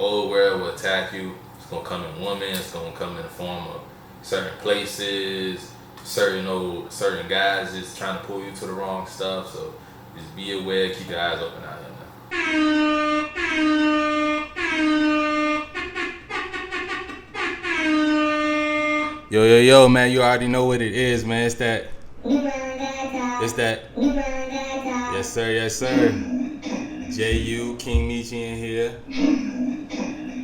old world will attack you. It's gonna come in women. It's gonna come in the form of certain places, certain guys just trying to pull you to the wrong stuff. So just be aware. Keep your eyes open out here, man. Yo, man. You already know what it is, man. It's that. It's that. Yes, sir. Ju King Michi in here.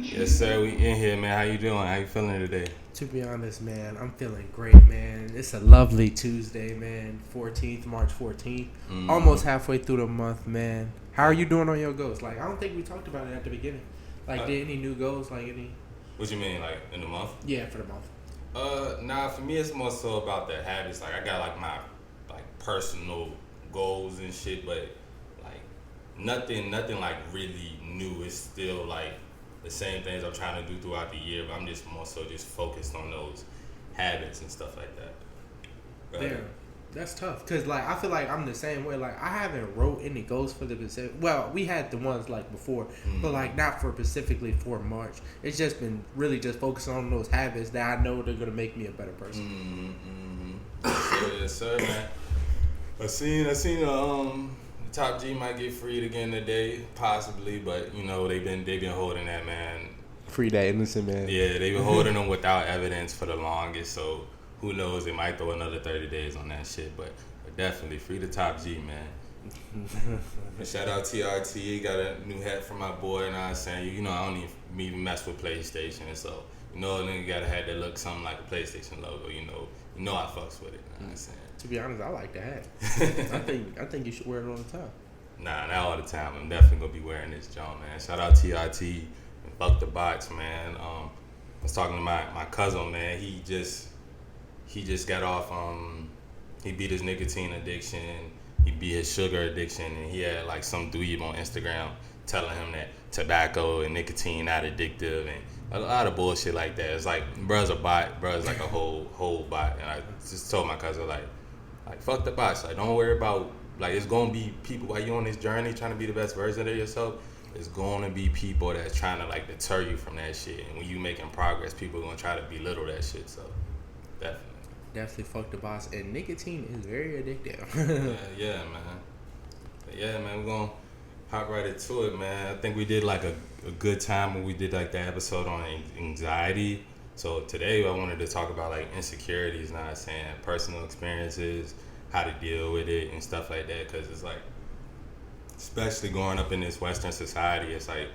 Yes, sir. We in here, man. How you doing? How you feeling today? To be honest, man, I'm feeling great, man. It's a lovely Tuesday, man. March 14th. Almost halfway through the month, man. How are you doing on your goals? Like, I don't think we talked about it at the beginning. Like, did any new goals? Like, any? What you mean, like, in the month? Yeah, for the month. Nah, for me, it's more so about the habits. Like, I got, like, my, like, personal goals and shit, but, like, nothing, like, really new. It's still, like, the same things I'm trying to do throughout the year, but I'm just more so just focused on those habits and stuff like that. Right? Yeah, that's tough because like I feel like I'm the same way. Like I haven't wrote any goals for the Pacific. Well, we had the ones like before, but like not for specifically for March. It's just been really just focusing on those habits that I know they're gonna make me a better person. Yes, sir, man. I seen Top G might get freed again today, possibly, but you know they've been holding that man. Free that innocent man. Yeah, they've been holding him without evidence for the longest, so who knows? They might throw another 30 days on that shit, but definitely free the Top G, man. Shout out TRT, got a new hat from my boy, and I was saying, you know, I don't even mess with PlayStation, so you know, a nigga gotta have that look something like a PlayStation logo, you know I fucks with it. You know what I'm saying? To be honest, I like the hat. I think you should wear it all the time. Nah, not all the time. I'm definitely gonna be wearing this John, man. Shout out TRT and fuck the bots, man. I was talking to my cousin, man. He just got off. He beat his nicotine addiction. He beat his sugar addiction, and he had like some dweeb on Instagram telling him that tobacco and nicotine not addictive and a lot of bullshit like that. It's like, bruh's a bot. Bruh's like a whole bot. And I just told my cousin like fuck the bots. Like, don't worry about, like, it's gonna be people while you on this journey trying to be the best version of yourself. It's gonna be people that's trying to like deter you from that shit. And when you making progress, people are gonna try to belittle that shit. So definitely fuck the boss. And nicotine is very addictive. yeah, man. We're gonna hop right into it, man. I think we did like a good time when we did like the episode on anxiety. So today I wanted to talk about like insecurities, not saying personal experiences, how to deal with it and stuff like that. Because it's like, especially growing up in this Western society, it's like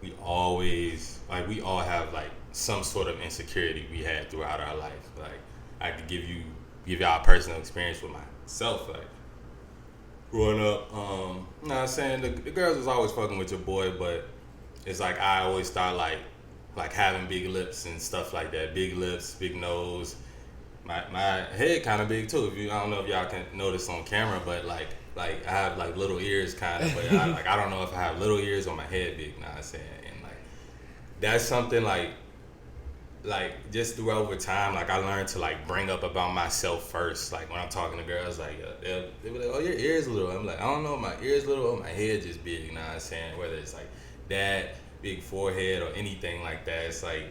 we all have like some sort of insecurity we had throughout our life. Like I could give y'all a personal experience with myself. Like growing up, I'm saying the girls was always fucking with your boy, but it's like I always thought like having big lips and stuff like that. Big lips, big nose. My head kind of big too. I don't know if y'all can notice on camera, but like I have like little ears kind of, but I don't know if I have little ears or my head big. Know what I'm saying? And like that's something like just throughout over time, like I learned to like bring up about myself first. Like when I'm talking to girls, like they be like, "Oh, your ears little." I'm like, "I don't know, my ears little or my head just big." You know what I'm saying? Whether it's like that, big forehead or anything like that, it's like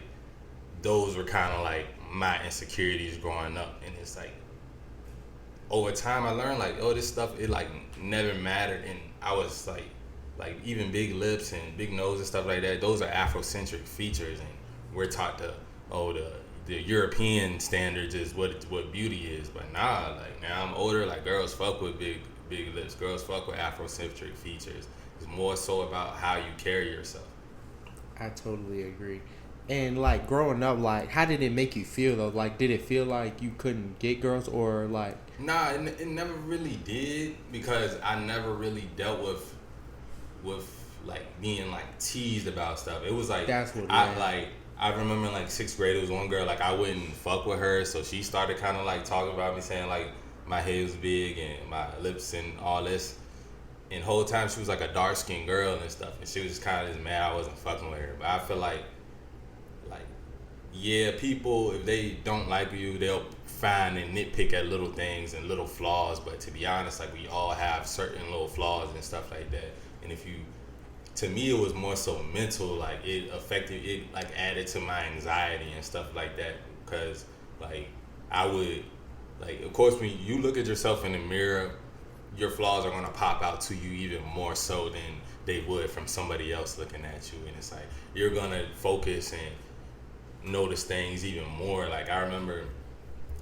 those were kind of like my insecurities growing up. And it's like over time I learned like, oh, this stuff, it like never mattered. And I was like even big lips and big nose and stuff like that, those are Afrocentric features, and we're taught to, oh, the European standards is what beauty is. But nah, like now I'm older, like girls fuck with big lips, girls fuck with Afrocentric features. It's more so about how you carry yourself. I totally agree. And like growing up, like how did it make you feel though? Like did it feel like you couldn't get girls or like? Nah, it never really did, because I never really dealt with like being like teased about stuff. It was like That's what I remember in like 6th grade, there was one girl like I wouldn't fuck with her, so she started kind of like talking about me, saying like my head was big and my lips and all this. And the whole time she was like a dark skinned girl and stuff, and she was just kind of just mad I wasn't fucking with her. But I feel like yeah, people, if they don't like you, they'll find and nitpick at little things and little flaws. But to be honest, like we all have certain little flaws and stuff like that. And if you to me it was more so mental. Like it affected it, like added to my anxiety and stuff like that. Because like I would, like, of course when you look at yourself in the mirror, your flaws are gonna pop out to you even more so than they would from somebody else looking at you. And it's like you're gonna focus and notice things even more. Like I remember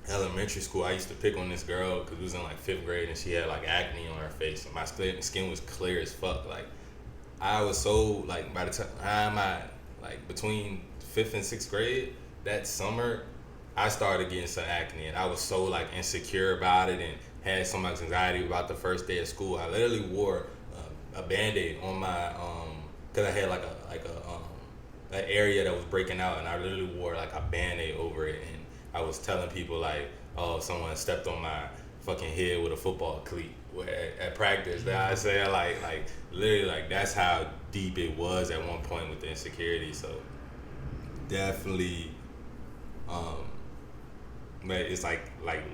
elementary school, I used to pick on this girl because we was in like 5th grade and she had like acne on her face and my skin was clear as fuck. Like I was so, like, by the time I, like, between 5th and 6th grade, that summer, I started getting some acne, and I was so, like, insecure about it and had so much anxiety about the first day of school. I literally wore a Band-Aid on my, because I had, an area that was breaking out, and I literally wore, like, a Band-Aid over it, and I was telling people, like, oh, someone stepped on my fucking head with a football cleat at practice. That I say, like literally, like, that's how deep it was at one point with the insecurity. So definitely, but it's like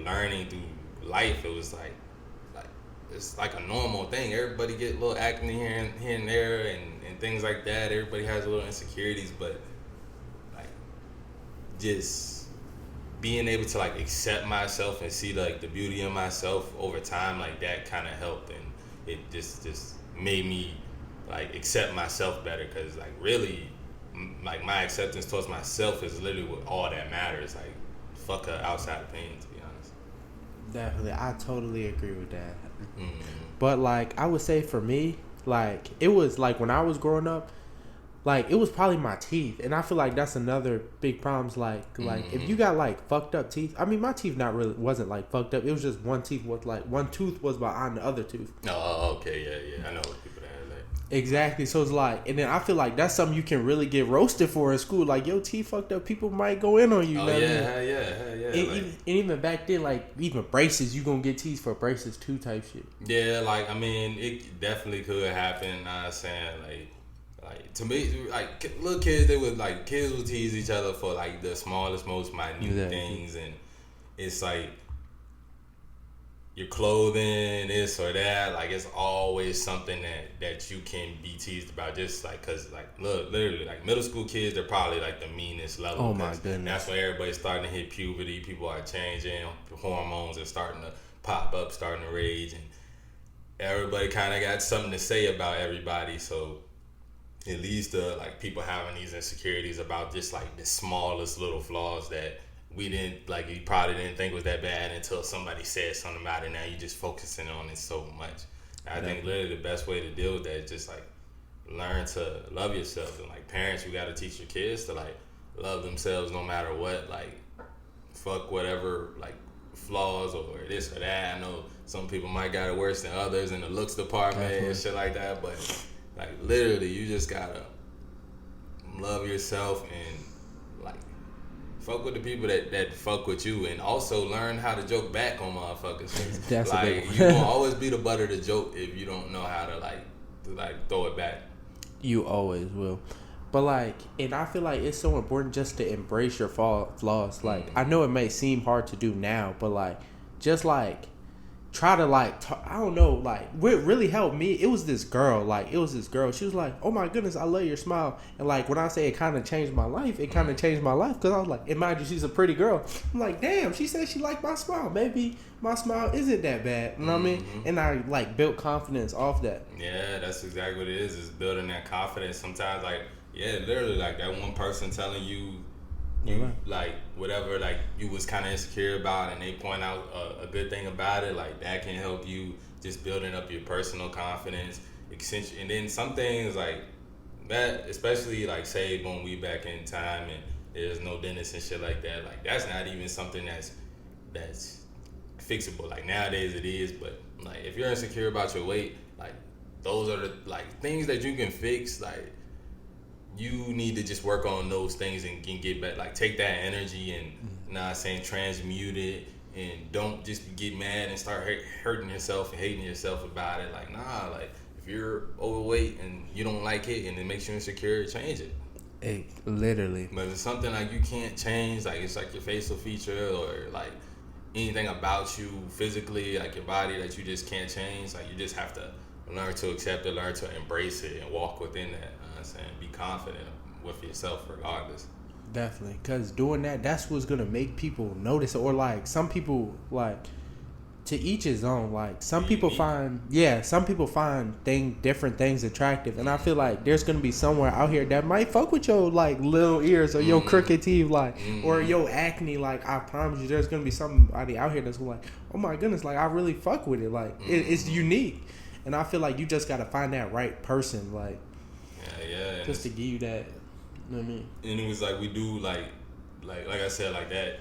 learning through life. It was like it's like a normal thing. Everybody get a little acne here and there and things like that. Everybody has a little insecurities, but like just being able to like accept myself and see like the beauty in myself over time, like that kind of helped, and it just made me like accept myself better. Because like really, like my acceptance towards myself is literally what all that matters. Like fuck a outside opinion, to be honest. Definitely, I totally agree with that. Mm-hmm. But like I would say for me, like it was like when I was growing up, like it was probably my teeth, and I feel like that's another big problem. Like if you got like fucked up teeth, I mean my teeth wasn't like fucked up. It was just one tooth was behind the other tooth. Oh, okay, yeah. I know what people that have that. Exactly. So it's like, and then I feel like that's something you can really get roasted for in school. Like your teeth fucked up, people might go in on you. Oh yeah. And even back then, like even braces, you gonna get teased for braces too, type shit. Yeah, like I mean, it definitely could happen. I'm saying like to me, like little kids, kids would tease each other for like the smallest, most minute things, and it's like your clothing, this or that. Like it's always something that you can be teased about. Just like because like look, literally like middle school kids, they're probably like the meanest level. Oh my goodness! That's when everybody's starting to hit puberty. People are changing. Hormones are starting to pop up, starting to rage, and everybody kind of got something to say about everybody. So it leads to like people having these insecurities about just like the smallest little flaws that we didn't like. You probably didn't think was that bad until somebody said something about it. Now you just focusing on it so much. And I think literally the best way to deal with that is just like learn to love yourself. And like parents, you got to teach your kids to like love themselves no matter what. Like fuck whatever like flaws or this or that. I know some people might got it worse than others in the looks department and shit like that, but like literally you just gotta love yourself and like fuck with the people that fuck with you, and also learn how to joke back on motherfuckers. That's like you gonna always be the butt of the joke if you don't know how to like throw it back. You always will. But like, and I feel like it's so important just to embrace your flaws. Like I know it may seem hard to do now, but like just like try to like I don't know, like what really helped me, it was this girl. She was like, oh my goodness, I love your smile. And like when I say it kind of changed my life, it kind of changed my life, because I was like, imagine she's a pretty girl. I'm like, damn, she said she liked my smile, maybe my smile isn't that bad, you know what I mean? And I like built confidence off that. Yeah, that's exactly what it is building that confidence. Sometimes like literally like that one person telling you like whatever like you was kind of insecure about, and they point out a good thing about it, like that can help you just building up your personal confidence. And then some things like that, especially like say when we back in time and there's no dentist and shit like that, like that's not even something that's fixable. Like nowadays it is, but like if you're insecure about your weight, like those are the like things that you can fix. Like you need to just work on those things and get back. Like take that energy and transmute it, and don't just get mad and start hurting yourself and hating yourself about it. Like nah, like if you're overweight and you don't like it and it makes you insecure, change it. Literally. But if it's something like you can't change, like it's like your facial feature or like anything about you physically, like your body that you just can't change, like you just have to learn to accept it, learn to embrace it, and walk within that. You know what I'm saying? Be confident with yourself regardless. Definitely, because doing that's what's gonna make people notice it. Or like some people, like, to each his own. Like some people find different things attractive, and I feel like there's gonna be somewhere out here that might fuck with your like little ears or your crooked teeth, like, or your acne. Like, I promise you, there's gonna be somebody out here that's like, oh my goodness, like, I really fuck with it. Like, it's unique, and I feel like you just gotta find that right person, like, just to give you that. You know what I mean? And it was like we do like I said, like that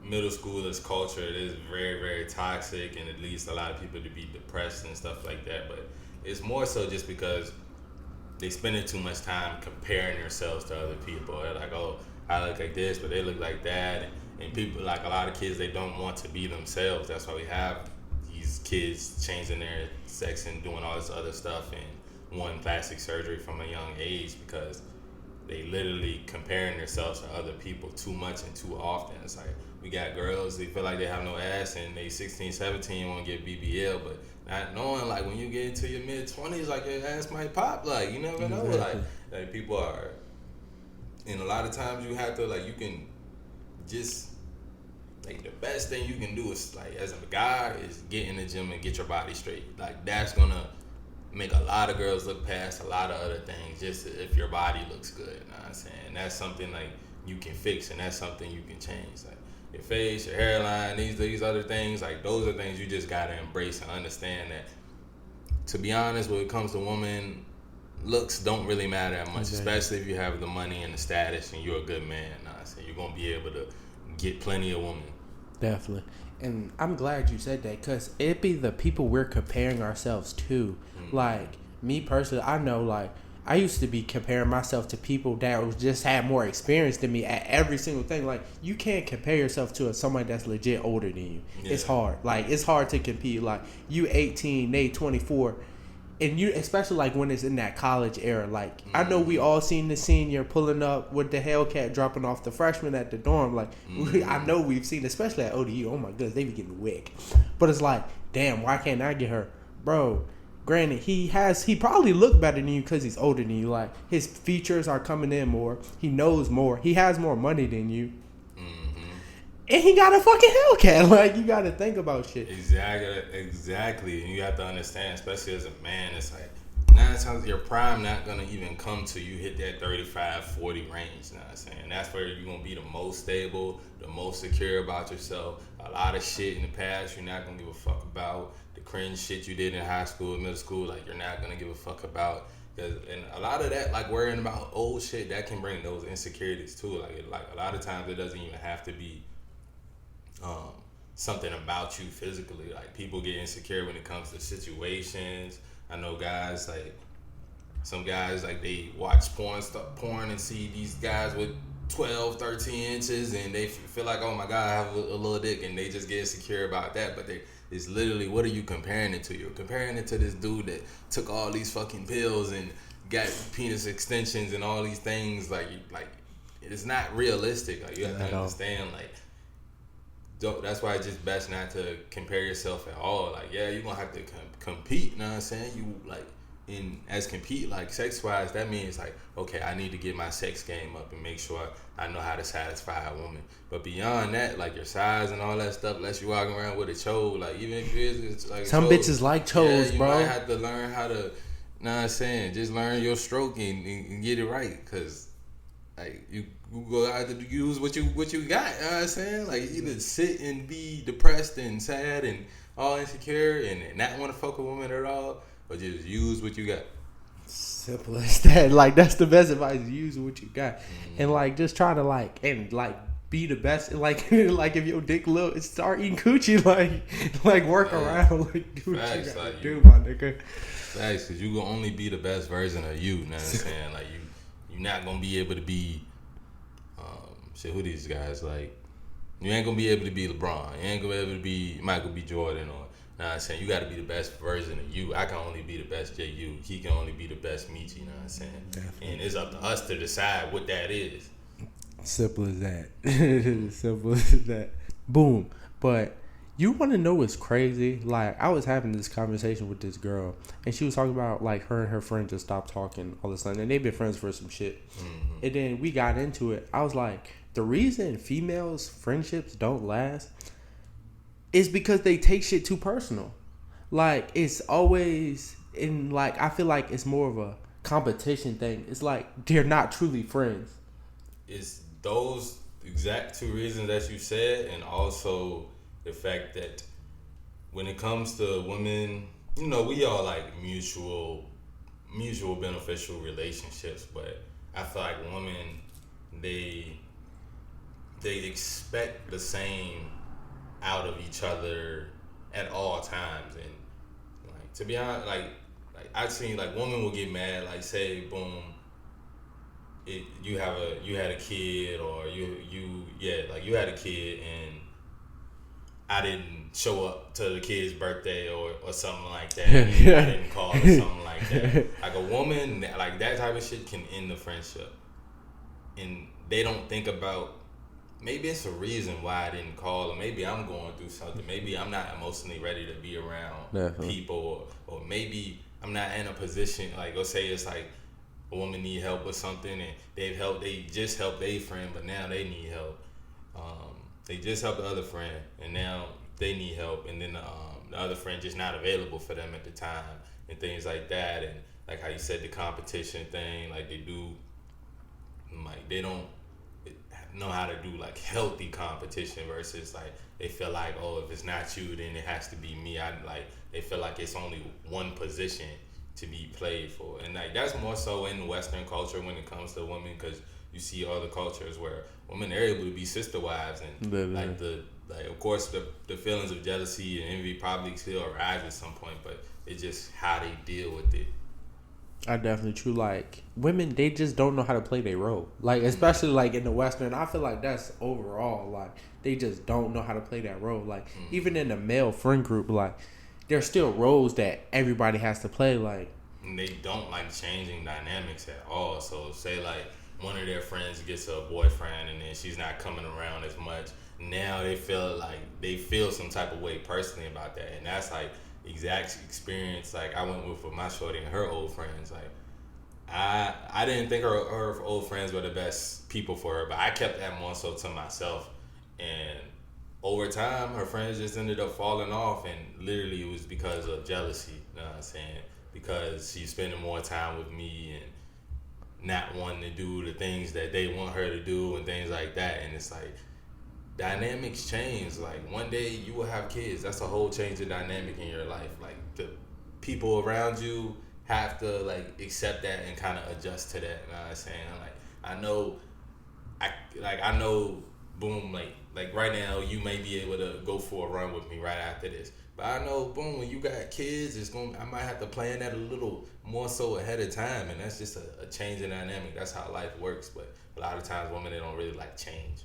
middle schoolers culture, it is very, very toxic, and it leads a lot of people to be depressed and stuff like that. But it's more so just because they spending too much time comparing themselves to other people. They're like, oh, I look like this, but they look like that. And people, like a lot of kids, they don't want to be themselves. That's why we have these kids changing their sex and doing all this other stuff and wanting plastic surgery from a young age, because they literally comparing themselves to other people too much and too often. It's like, we got girls, they feel like they have no ass, and they 16, 17 want to get BBL, but not knowing, like, when you get into your mid-20s, like, your ass might pop. Like, you never know. Like people are, and a lot of times you have to, like, you can just, like, the best thing you can do is, like, as a guy, is get in the gym and get your body straight. Like, that's gonna make a lot of girls look past a lot of other things just if your body looks good. You know what I'm saying? That's something, like, you can fix, and that's something you can change. Like, your face, your hairline, these other things, like, those are things you just gotta embrace and understand that, to be honest, when it comes to women, looks don't really matter that much, especially if you have the money and the status and you're a good man. You know what I'm saying? You're gonna be able to get plenty of women. Definitely. And I'm glad you said that, because it be the people we're comparing ourselves to. Like, me personally, I know, like, I used to be comparing myself to people that just had more experience than me at every single thing. Like, you can't compare yourself to somebody that's legit older than you. Yeah. It's hard. Like, it's hard to compete. Like, you 18, they 24. And you, especially like when it's in that college era, like, I know we all seen the senior pulling up with the Hellcat dropping off the freshman at the dorm. Like, I know we've seen, especially at ODU. Oh my goodness, they be getting wick. But it's like, damn, why can't I get her, bro? Granted, he probably look better than you because he's older than you. Like, his features are coming in more. He knows more. He has more money than you. And he got a fucking Hellcat. Like, you got to think about shit. Exactly. And you have to understand, especially as a man, it's like 9 times your prime not going to even come to you hit that 35, 40 range. You know what I'm saying? That's where you're going to be the most stable, the most secure about yourself. A lot of shit in the past you're not going to give a fuck about. The cringe shit you did in high school, middle school, like, you're not going to give a fuck about. And a lot of that, like, worrying about old shit, that can bring those insecurities too. Like a lot of times it doesn't even have to be something about you physically. Like, people get insecure when it comes to situations. I know guys, like, some guys, like, they watch porn and see these guys with 12, 13 inches, and they feel like, oh my God, I have a little dick, and they just get insecure about that. But it's literally, what are you comparing it to? You're comparing it to this dude that took all these fucking pills and got penis extensions and all these things. Like it's not realistic. Like, you have to understand, like, that's why it's just best not to compare yourself at all. Like, yeah, you're gonna have to compete, you know what I'm saying? You, like, compete, like, sex wise, that means, like, okay, I need to get my sex game up and make sure I know how to satisfy a woman. But beyond that, like, your size and all that stuff, unless you walking around with a chode, like, even if it's like some bitches like chodes, you bro. might have to learn how to, you know what I'm saying, just learn your stroke and get it right, because, like, you go out to use what you got, you know what I'm saying? Like, either sit and be depressed and sad and all insecure and not want to fuck a woman at all, or just use what you got. Simple as that. Like, that's the best advice. Use what you got. And, like, just try to, like, be the best. Like, like, if your dick little, start eating coochie. Like work around. Like, do what you gotta do, my nigga. Facts, because you gonna only be the best version of you. You know what I'm saying? Like, you're not gonna be able to be who these guys, like, you ain't gonna be able to be LeBron, you ain't gonna be able to be Michael B. Jordan, or, you know what I'm saying, you gotta be the best version of you. I can only be the best JU, he can only be the best Michi, you know what I'm saying? Definitely. And it's up to us to decide what that is. Simple as that. Simple as that. Boom. But You want to know what's crazy? Like, I was having this conversation with this girl, and she was talking about, like, her and her friend just stopped talking all of a sudden, and they've been friends for some shit. Mm-hmm. And then we got into it. I was like, the reason females' friendships don't last is because they take shit too personal. Like, it's always in, like, I feel like it's more of a competition thing. It's like they're not truly friends. It's those exact two reasons that you said, and also the fact that when it comes to women, you know, we all like mutual beneficial relationships, but I feel like women, they they expect the same out of each other at all times. And like, to be honest, like I've seen, like, women will get mad, like, say, boom, you had a kid, or you had a kid, and I didn't show up to the kid's birthday, or something like that. I didn't call, or something like that. Like, a woman, like, that type of shit can end the friendship, and they don't think about, maybe it's a reason why I didn't call, or maybe I'm going through something. Maybe I'm not emotionally ready to be around people, or maybe I'm not in a position, like, let's say it's like a woman need help with something, and they just helped their friend, but now they need help. They just helped the other friend, and now they need help, and then the other friend just not available for them at the time, and things like that. And like how you said, the competition thing, like, they don't know how to do, like, healthy competition, versus, like, they feel like, oh, if it's not you, then it has to be me. They feel like it's only one position to be played for, and, like, that's more so in Western culture when it comes to women, because you see other cultures where women are able to be sister wives, and like, of course, the feelings of jealousy and envy probably still arise at some point, but it's just how they deal with it. I definitely true. Like, women, they just don't know how to play their role. Like, especially like in the Western, I feel like that's overall. Like, they just don't know how to play that role. Like, even in the male friend group, like, there's still roles that everybody has to play. Like, And they don't like changing dynamics at all. So say, like, one of their friends gets a boyfriend, and then she's not coming around as much. Now they feel some type of way personally about that, and that's like exact experience like I went with my shorty and her old friends. Like, I didn't think her old friends were the best people for her, but I kept that more so to myself. And over time, her friends just ended up falling off, and literally it was because of jealousy. You know what I'm saying? Because she's spending more time with me and not wanting to do the things that they want her to do and things like that. And it's like, dynamics change. Like, one day you will have kids. That's a whole change of dynamic in your life. Like, the people around you have to, like, accept that and kind of adjust to that. You know what I'm saying? I know, boom, like right now you may be able to go for a run with me right after this. But I know, boom, when you got kids, I might have to plan that a little more so ahead of time, and that's just a change in dynamic. That's how life works. But a lot of times, women, they don't really like change.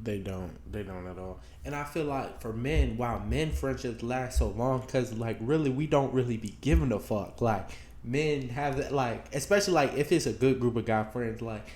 they don't at all. And I feel like for men, wow, men friendships last so long because, like, really, we don't really be giving a fuck. Like, men have that, like, especially like if it's a good group of guy friends, like,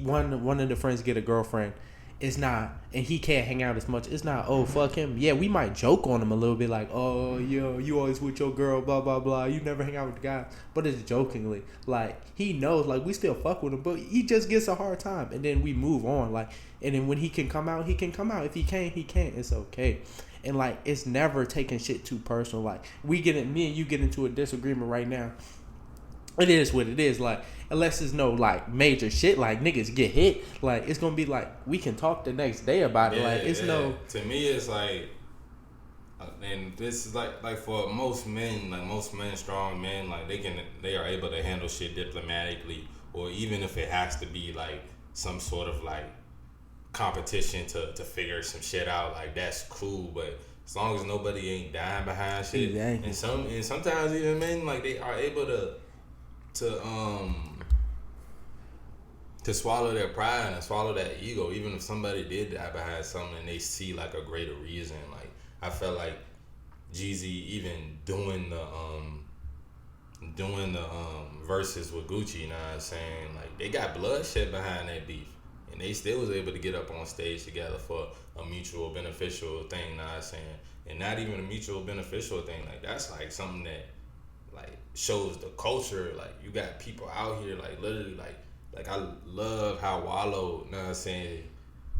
one of the friends get a girlfriend. It's not, and he can't hang out as much. It's not, oh, fuck him. Yeah, we might joke on him a little bit, like, oh, yo, you always with your girl, blah, blah, blah. You never hang out with the guys. But it's jokingly. Like, he knows, like, we still fuck with him, but he just gets a hard time. And then we move on. Like, and then when he can come out, he can come out. If he can't, he can't. It's okay. And, like, it's never taking shit too personal. Like, me and you get into a disagreement right now. It is what it is. Like, unless there's no, like, major shit, like, niggas get hit, like, it's gonna be like, we can talk the next day about it. Like, it's no. To me, it's like, and this is like for most men, strong men, like, they are able to handle shit diplomatically, or even if it has to be like some sort of like competition to figure some shit out, like, that's cool. But as long as nobody ain't dying behind shit, exactly. and sometimes even men, like, they are able to swallow their pride and swallow that ego, even if somebody did die behind something and they see like a greater reason. Like, I felt like Jeezy even doing the verses with Gucci, you know what I'm saying? Like, they got bloodshed behind that beef, and they still was able to get up on stage together for a mutual beneficial thing, you know what I'm saying? and not even a mutual beneficial thing. Like that's like something that like shows the culture. Like you got people out here like literally like I love how Wallow, you know what I'm saying,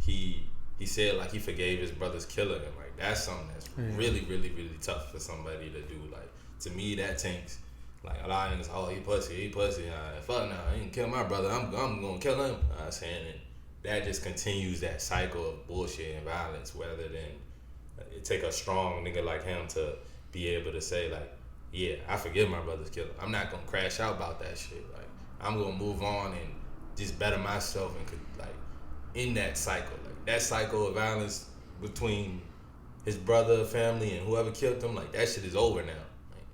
he said like he forgave his brother's killer, and like that's something that's really really really tough for somebody to do. Like to me that takes like a lot of niggas, oh he pussy, fuck no, he didn't kill my brother, I'm gonna kill him. I'm saying, and that just continues that cycle of bullshit and violence, rather than it take a strong nigga like him to be able to say like, yeah, I forgive my brother's killer. I'm not gonna crash out about that shit. Like I'm gonna move on and just better myself and could like in that cycle. Like that cycle of violence between his brother, family, and whoever killed him, like that shit is over now. Like,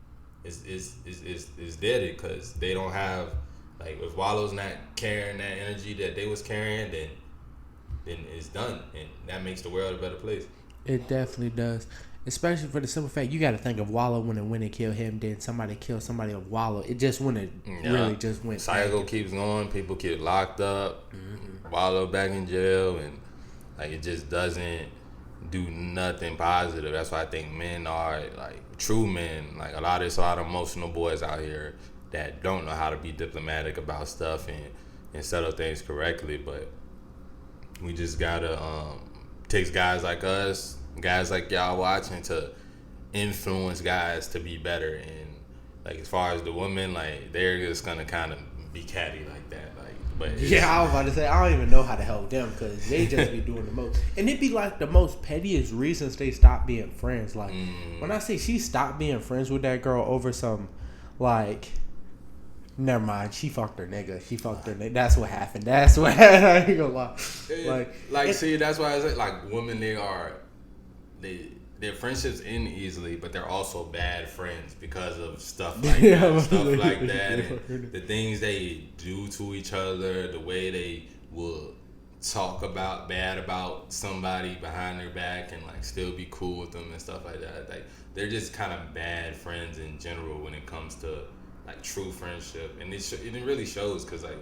is dead because they don't have like if Wallow's not carrying that energy that they was carrying, then it's done, and that makes the world a better place. It definitely does. Especially for the simple fact, you got to think of Wallow when it killed him, then somebody killed somebody of Wallow. It just really just went. Cycle keeps going. People get locked up. Wallow back in jail, and like it just doesn't do nothing positive. That's why I think men are like true men. Like a lot of emotional boys out here that don't know how to be diplomatic about stuff and settle things correctly. But we just gotta takes guys like us, guys like y'all watching to influence guys to be better. And like as far as the women, like they're just gonna kind of be catty like that. Like, but yeah, I was about to say I don't even know how to help them because they just be doing the most, and it be like the most pettiest reasons they stop being friends. Like when I say she stopped being friends with that girl over some like. Never mind. She fucked her nigga. That's what happened. That's what happened. I ain't gonna lie. Like, see, that's why I say, like, women, their friendships end easily, but they're also bad friends because of stuff like that. And the things they do to each other, the way they will talk bad about somebody behind their back and, like, still be cool with them and stuff like that. Like, they're just kind of bad friends in general when it comes to like true friendship, and it really shows because like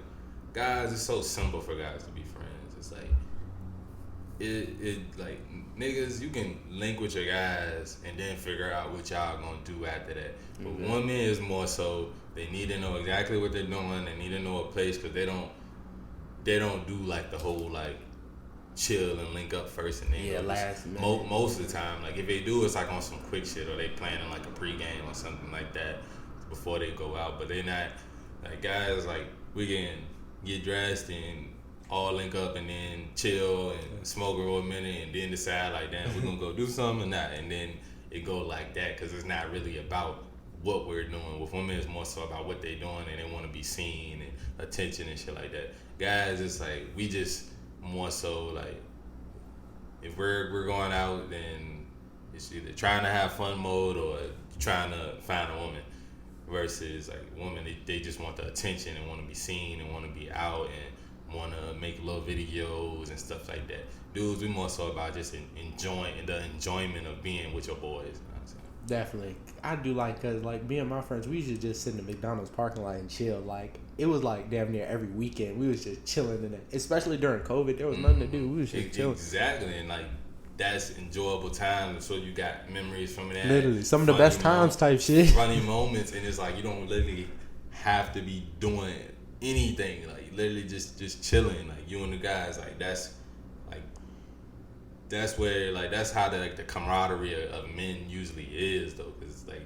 guys, it's so simple for guys to be friends. It's like it like niggas, you can link with your guys and then figure out what y'all gonna do after that. But women is more so they need to know exactly what they're doing. They need to know a place because they don't do like the whole like chill and link up first and then last minute. Most of the time, like if they do, it's like on some quick shit or they planning like a pregame or something like that before they go out. But they not like guys like we can get dressed and all link up and then chill and smoke for a minute and then decide like damn we're gonna go do something or not, and then it go like that because it's not really about what we're doing. With women it's more so about what they doing and they want to be seen and attention and shit like that. Guys, it's like we just more so like if we're going out, then it's either trying to have fun mode or trying to find a woman. Versus like women, they just want the attention and want to be seen and want to be out and want to make little videos and stuff like that. Dudes, we more so about just enjoying the enjoyment of being with your boys. You know what I'm saying? Definitely, I do like because like me and my friends, we used to just sit in the McDonald's parking lot and chill. Like it was like damn near every weekend we was just chilling in it. Especially during COVID, there was nothing to do. We was just chilling. Exactly, and like. That's enjoyable time, so you got memories from that. Literally, some of the best times type shit. Funny moments, and it's like you don't literally have to be doing anything. Like literally just chilling, like you and the guys. Like that's where like that's how the camaraderie of men usually is though, because like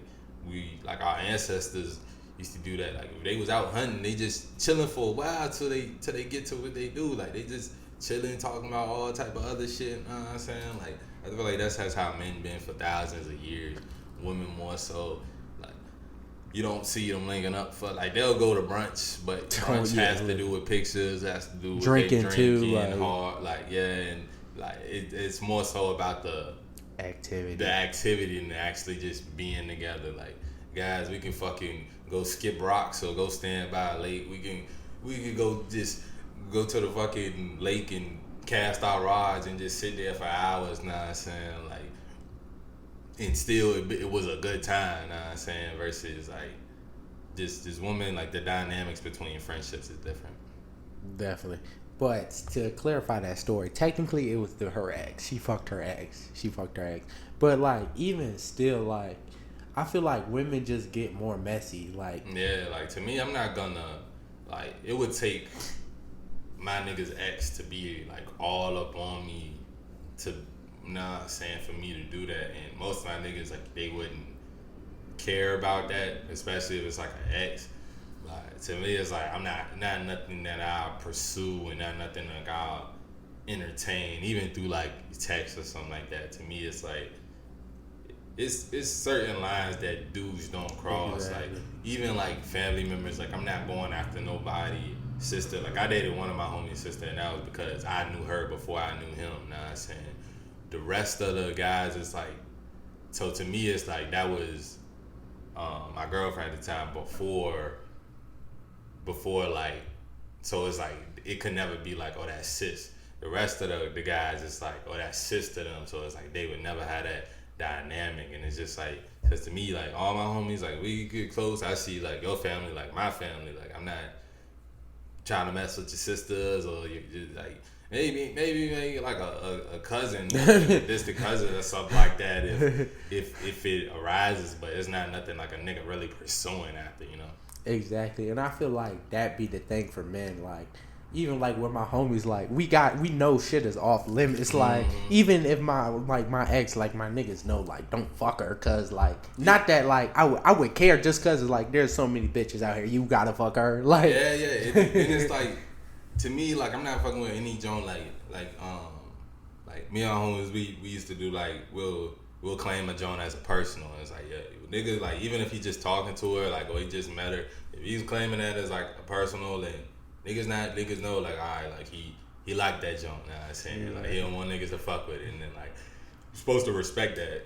we like our ancestors used to do that. Like if they was out hunting, they just chilling for a while till they get to what they do. Like they just chilling, talking about all type of other shit. You know what I'm saying? Like I feel like that's how men been for thousands of years. Women more so. Like you don't see them linking up for like they'll go to brunch, but brunch has to do with pictures, has to do with drinking too, like hard, like and like it's more so about the activity and actually just being together. Like guys, we can fucking go skip rocks or go stand by a lake. We can go just go to the fucking lake and cast our rods and just sit there for hours, know what I'm saying? Like, and still it was a good time, know what I'm saying? Versus like this woman, like the dynamics between friendships is different. Definitely. But to clarify that story, technically it was her ex. She fucked her ex. But like even still, like I feel like women just get more messy. Like yeah, like to me, I'm not gonna like. It would take my nigga's ex to be like all up on me to not saying for me to do that, and most of my niggas like they wouldn't care about that, especially if it's like an ex. Like to me, it's like I'm not nothing that I'll pursue and not nothing that I'll entertain, even through like text or something like that. To me, it's like it's certain lines that dudes don't cross. Exactly. Like even like family members, like I'm not going after nobody sister. Like I dated one of my homies' sister, and that was because I knew her before I knew him. Know what I'm saying? The rest of the guys, it's like, so to me, it's like that was my girlfriend at the time before like, so it's like it could never be like, oh, that's sis. The rest of the guys, it's like, oh, that's sis to them. So it's like they would never have that dynamic, and it's just like, because to me, like all my homies, like we get close. I see like your family, like my family. Like I'm not trying to mess with your sisters or you like maybe like a cousin, distant cousin or something like that if it arises, but it's not nothing like a nigga really pursuing after, you know. Exactly, and I feel like that be the thing for men. Like, even like with my homies, like we know shit is off limits. Like, even if my ex, like my niggas know, like don't fuck her, cause like not that like I would care just cause like there's so many bitches out here, you gotta fuck her. Like And it's like to me, like I'm not fucking with any joint like me and our homies we used to do like we'll claim a joint as a personal. It's like, yeah, niggas, like even if he just talking to her, like, or he just met her, if he's claiming that as like a personal, then niggas know like, alright, like he like that joint. Now I'm saying like he don't want niggas to fuck with it, and then like you're supposed to respect that.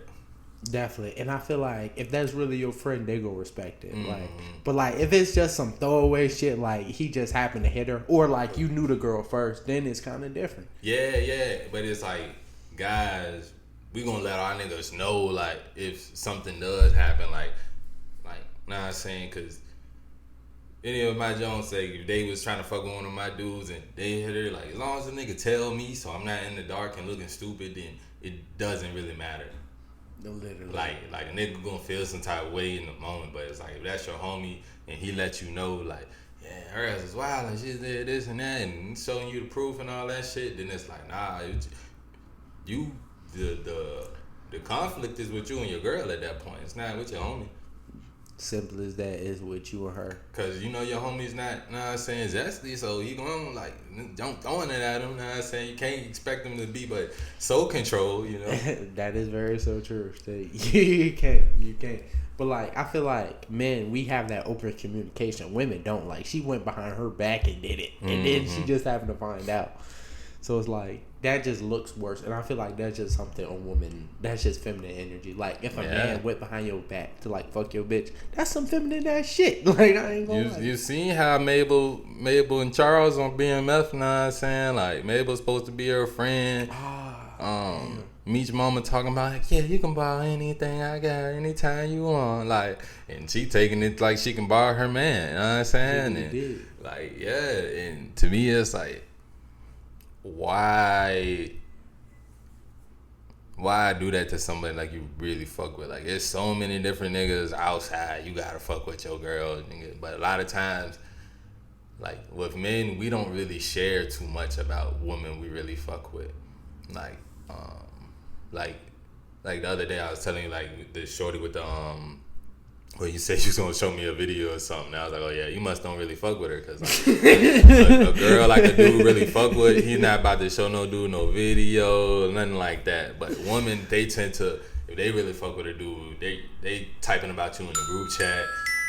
definitely, and I feel like if that's really your friend, they go respect it. Like, but like if it's just some throwaway shit, like he just happened to hit her, or like you knew the girl first, then it's kind of different. Yeah, but it's like, guys, we gonna let our niggas know like if something does happen, like nah, I'm saying, cause any of my Jones say if they was trying to fuck with one of my dudes and they hit her, like as long as the nigga tell me, so I'm not in the dark and looking stupid, then it doesn't really matter. No, literally. Like a nigga gonna feel some type of way in the moment, but it's like if that's your homie and he let you know, like, yeah, her ass is wild and she did this and that and showing you the proof and all that shit, then it's like, nah, you the conflict is with you and your girl at that point. It's not with your homie. Simple as that is with you and her. Cause you know your homie's not, nah, I'm saying, zesty, so you going like don't throwing it at him. Nah, I'm saying you can't expect him to be but so control, you know. That is very so true. You can't. But like I feel like men, we have that open communication. Women don't. Like she went behind her back and did it, and then she just happened to find out. So it's like that just looks worse, and I feel like that's just something on women. That's just feminine energy. Like if a man went behind your back to like fuck your bitch, that's some feminine ass shit. Like I ain't gonna lie. You seen how Mabel and Charles on BMF? Now I'm saying like Mabel's supposed to be her friend. Meech mama talking about like, yeah, you can borrow anything I got anytime you want, like, and she taking it like she can borrow her man. You know what I'm saying? And, like, yeah, and to me it's like, why do that to somebody like you really fuck with? Like, there's so many different niggas outside you gotta fuck with your girl, nigga. But a lot of times, like with men, we don't really share too much about women we really fuck with. Like the other day I was telling you, like the shorty with the well, you said you was gonna show me a video or something. I was like, oh yeah, you must don't really fuck with her, cause like, a girl like a dude really fuck with, he's not about to show no dude no video, nothing like that. But women, they tend to, if they really fuck with a dude, they typing about you in the group chat,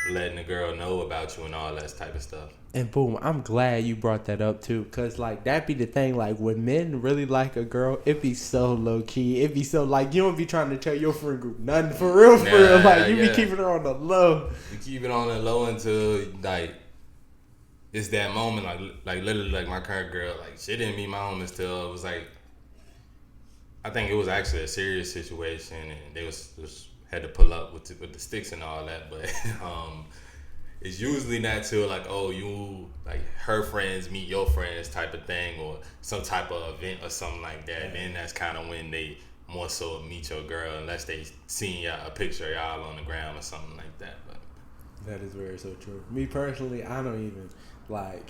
letting the girl know about you and all that type of stuff. And boom, I'm glad you brought that up too, cause like that be the thing. Like when men really like a girl, it be so low key. It be so like you don't be trying to tell your friend group nothing for real. Like you be keeping her on the low. You keep it on the low until like it's that moment. Like literally, like my current girl, like she didn't meet my homies till it was like, I think it was actually a serious situation, and they was had to pull up with the sticks and all that, but it's usually not till like, oh, you like her friends meet your friends type of thing, or some type of event or something like that. Right. Then that's kind of when they more so meet your girl, unless they seen y'all, a picture of y'all on the ground or something like that. But That is very so true. Me personally, I don't even like.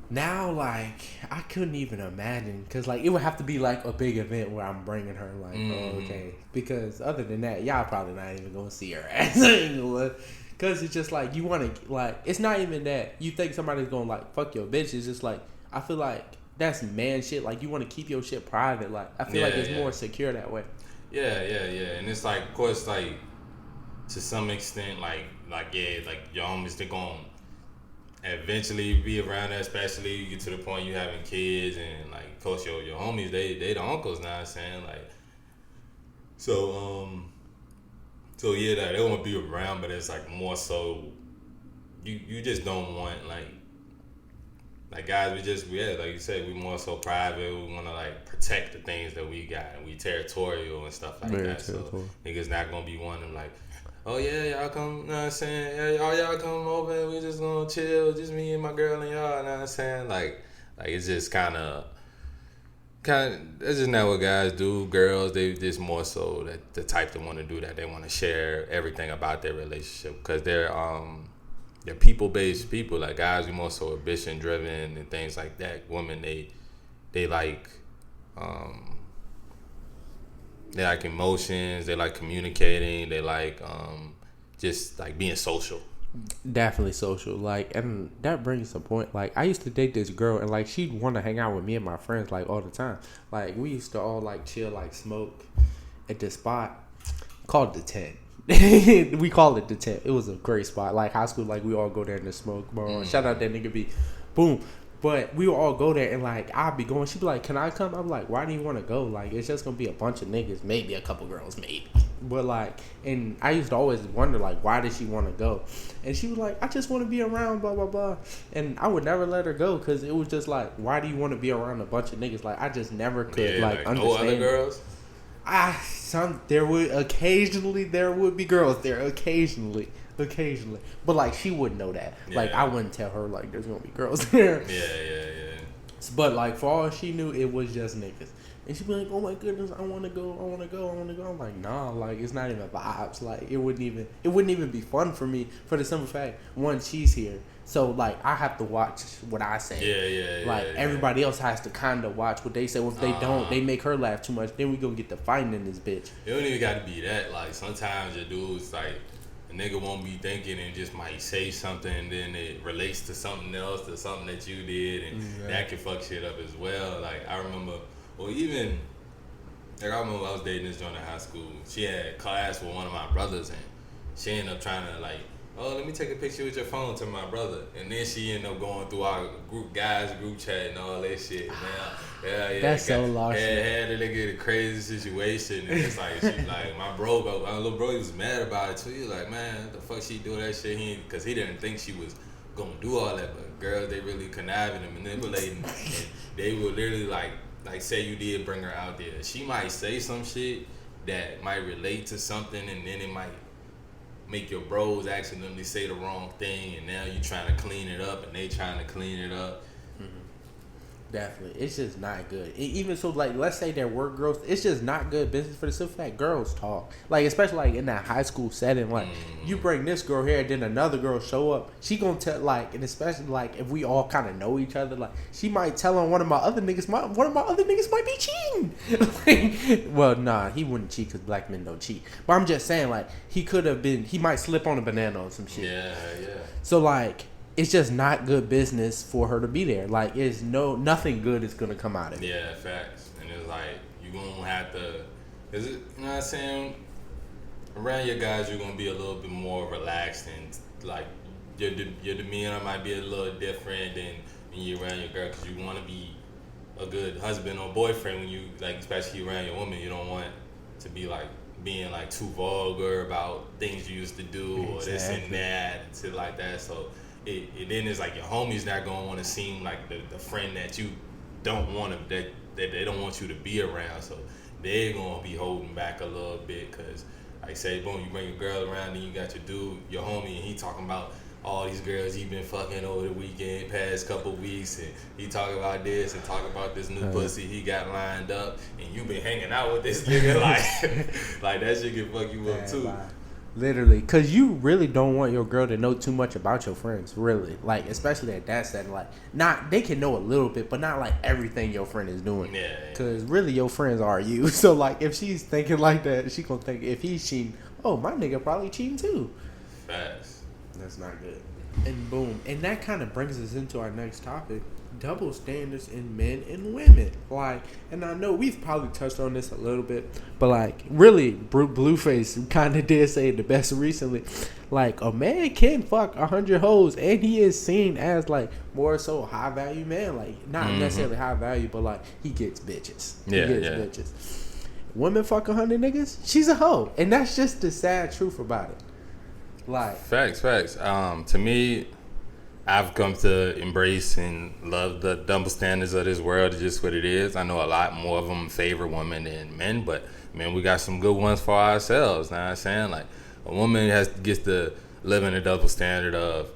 Now, like, I couldn't even imagine, because, like, it would have to be, like, a big event where I'm bringing her, like, oh, okay. Because other than that, y'all probably not even going to see her ass. Because it's just, like, you want to, like, it's not even that you think somebody's going to, like, fuck your bitch. It's just, like, I feel like that's man shit. Like, you want to keep your shit private. Like, I feel like it's more secure that way. Yeah. And it's, like, of course, like, to some extent, like your homies, they're going eventually be around that, especially you get to the point you having kids, and like of course your homies, they the uncles now, saying like, so yeah, that they won't be around, but it's like more so you just don't want like guys, like you said, we more so private. We want to like protect the things that we got, and we territorial and stuff like Very that. territorial. So niggas not gonna be one of them like, oh yeah, y'all come, you know what I'm saying? Yeah, y'all come over and we just gonna chill, just me and my girl and y'all, you know what I'm saying? Like it's just kind of, that's just not what guys do. Girls, they just more so that the type that want to do that. They want to share everything about their relationship, because they're people-based people. Like guys, we more so ambition-driven and things like that. Women, they like emotions, they like communicating, they like just like being social. Definitely social. Like, and that brings a point. Like, I used to date this girl, and like she'd want to hang out with me and my friends like all the time. Like, we used to all like chill, like smoke at this spot called the Tent. We called it the Tent. It was a great spot. Like high school, like we all go there and smoke. Bro, shout out that nigga B. Boom. But we would all go there, and like I'd be going. She'd be like, "Can I come?" I'm like, "Why do you want to go? Like, it's just gonna be a bunch of niggas, maybe a couple girls, maybe." But like, and I used to always wonder like, why did she want to go? And she was like, "I just want to be around, blah blah blah." And I would never let her go, because it was just like, why do you want to be around a bunch of niggas? Like, I just never could like understand. No other girls. There would be girls there occasionally, but like she wouldn't know that. Yeah. Like I wouldn't tell her like there's gonna be girls there. Yeah. But like for all she knew, it was just niggas. And she'd be like, "Oh my goodness, I want to go. I'm like, nah, like it's not even vibes. Like it wouldn't even be fun for me, for the simple fact, one, she's here, so like I have to watch what I say. Yeah. Like everybody else has to kind of watch what they say. Well, if they don't, they make her laugh too much. Then we gonna get to fighting in this bitch. It don't even got to be that. Like sometimes your dudes like, a nigga won't be thinking and just might say something, and then it relates to something else, to something that you did, and that can fuck shit up as well. Like I remember, or even like I remember I was dating this joint in high school. She had class with one of my brothers, and she ended up trying to like, oh, let me take a picture with your phone to my brother, and then she ended up going through our group chat and all that shit. Man, yeah. That's so lost. Had a nigga in a crazy situation, and it's like she's like, my little bro, he was mad about it too. He was like, man, what the fuck she do that shit? Because he didn't think she was gonna do all that, but girls, they really conniving and manipulating, and they would literally like say you did bring her out there, she might say some shit that might relate to something, and then it might make your bros accidentally say the wrong thing, and now you trying to clean it up and they trying to clean it up. Definitely, it's just not good. Even so, like, let's say there were girls, it's just not good business for the simple fact girls talk. Like, especially like in that high school setting, like you bring this girl here, then another girl show up, she gonna tell, like, and especially like if we all kind of know each other, like she might tell on one of my other niggas might be cheating. Like, well, nah, he wouldn't cheat because black men don't cheat. But I'm just saying, like, he might slip on a banana or some shit. Yeah. So like, it's just not good business for her to be there. Like, nothing good is gonna come out of it. Yeah, facts. And it's like you gonna have to, you know what I'm saying? Around your guys, you're gonna be a little bit more relaxed, and like your demeanor might be a little different than when you're around your girl, because you want to be a good husband or boyfriend when you, like, especially around your woman. You don't want to be like being like too vulgar about things you used to do or this and that and shit like that. So it then it's like your homie's not gonna want to seem like the friend that you don't want to, that they don't want you to be around. So they're gonna be holding back a little bit, because like say boom, you bring your girl around and you got your dude, your homie, and he talking about all these girls he been fucking over the weekend, past couple weeks, and he talk about this and talk about this new pussy he got lined up, and you been hanging out with this nigga, like that shit can fuck you up too. Literally, because you really don't want your girl to know too much about your friends, really. Like, especially at that setting. Like, not, they can know a little bit, but not like everything your friend is doing. Yeah. Because really, your friends are you. So, like, if she's thinking like that, she gonna think if he's cheating, oh, my nigga probably cheating too. Facts. That's not good. And boom. And that kind of brings us into our next topic. Double standards in men and women. Like, and I know we've probably touched on this a little bit, but like, really, Blueface kind of did say it the best recently. Like, a man can fuck 100 hoes, and he is seen as like more so high value man. Like, not necessarily high value, but like he gets bitches. Yeah, he gets bitches. Women fuck 100 niggas, she's a hoe, and that's just the sad truth about it. Like, facts. To me, I've come to embrace and love the double standards of this world. It's just what it is. I know a lot more of them favor women than men, but man, we got some good ones for ourselves. Know what I'm saying? Like, a woman gets to live in a double standard of.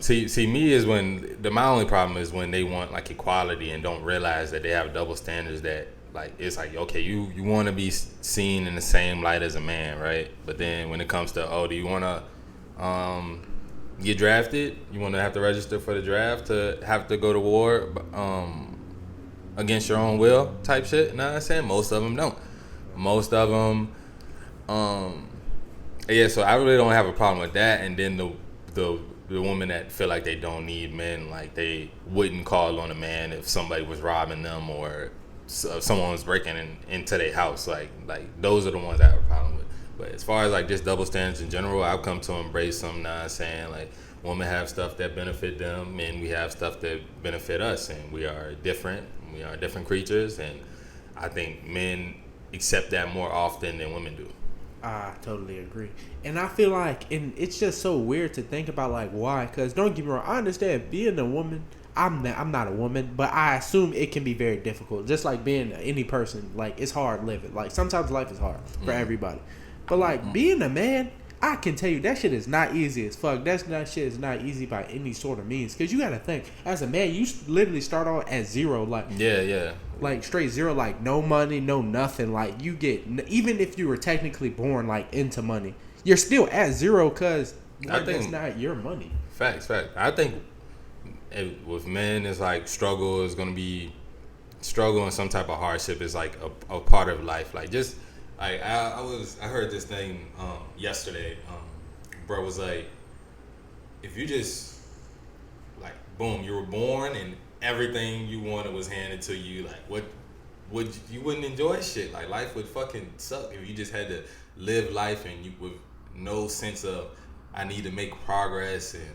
See, me is when my only problem is when they want like equality and don't realize that they have double standards that like it's like, okay, you want to be seen in the same light as a man, right? But then when it comes to do you want to get drafted, you want to have to register for the draft to have to go to war against your own will type shit. You know what I'm saying? Most of them don't. Most of them, so I really don't have a problem with that. And then the women that feel like they don't need men, like they wouldn't call on a man if somebody was robbing them or someone was breaking into their house. Like those are the ones I have a problem with. But as far as like just double standards in general, I've come to embrace them. Now saying like women have stuff that benefit them, men we have stuff that benefit us, and we are different. We are different creatures, and I think men accept that more often than women do. I totally agree, and I feel like, and it's just so weird to think about like why. Because don't get me wrong, I understand being a woman. I'm not a woman, but I assume it can be very difficult. Just like being any person, like it's hard living. Like sometimes life is hard for everybody. But like being a man, I can tell you that shit is not easy as fuck. That shit is not easy by any sort of means. Cause you gotta think, as a man, you literally start off at zero. Like like straight zero. Like no money, no nothing. Like you get, even if you were technically born like into money, you're still at zero. Cause that's not your money. Facts. I think with men, it's like struggle is gonna be struggle and some type of hardship is like a part of life. Like just. I heard this thing yesterday. Bro was like, if you just like boom, you were born and everything you wanted was handed to you. Like you wouldn't enjoy shit. Like life would fucking suck if you just had to live life and you with no sense of I need to make progress and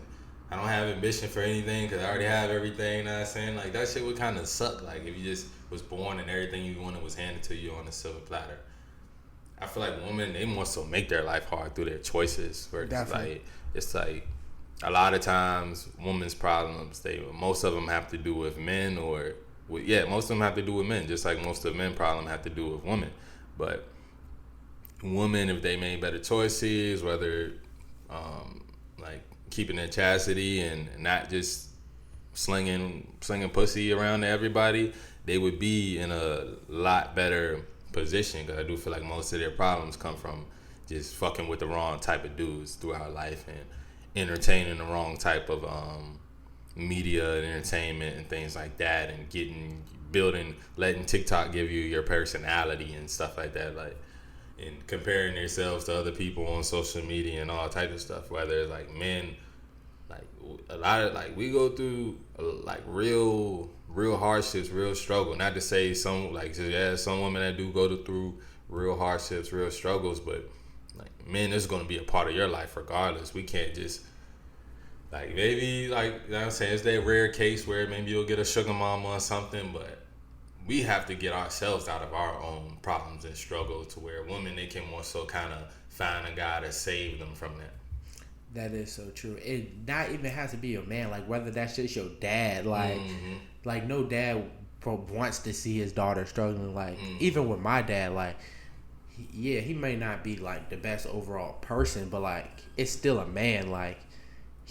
I don't have ambition for anything because I already have everything. You know what I'm saying? Like that shit would kind of suck. Like if you just was born and everything you wanted was handed to you on a silver platter. I feel like women, they more so make their life hard through their choices. Where it's like a lot of times women's problems, most of them have to do with men most of them have to do with men, just like most of men problems have to do with women. But women, if they made better choices, whether like keeping their chastity and not just slinging pussy around to everybody, they would be in a lot better position, because I do feel like most of their problems come from just fucking with the wrong type of dudes throughout life and entertaining the wrong type of media and entertainment and things like that, and letting TikTok give you your personality and stuff like that, like, and comparing yourselves to other people on social media and all types of stuff. Whether it's like men, like a lot of like we go through like real hardships, real struggle. Not to say some women that do go through real hardships, real struggles, but like men, this is gonna be a part of your life regardless. We can't just like maybe like you know what I'm saying, it's that rare case where maybe you'll get a sugar mama or something, but we have to get ourselves out of our own problems and struggles to where women, they can more so kind of find a guy to save them from that. That is so true. It not even has to be your man. Like whether that's just your dad. Like, like no dad wants to see his daughter struggling. Like even with my dad, like he may not be like the best overall person, but like it's still a man. Like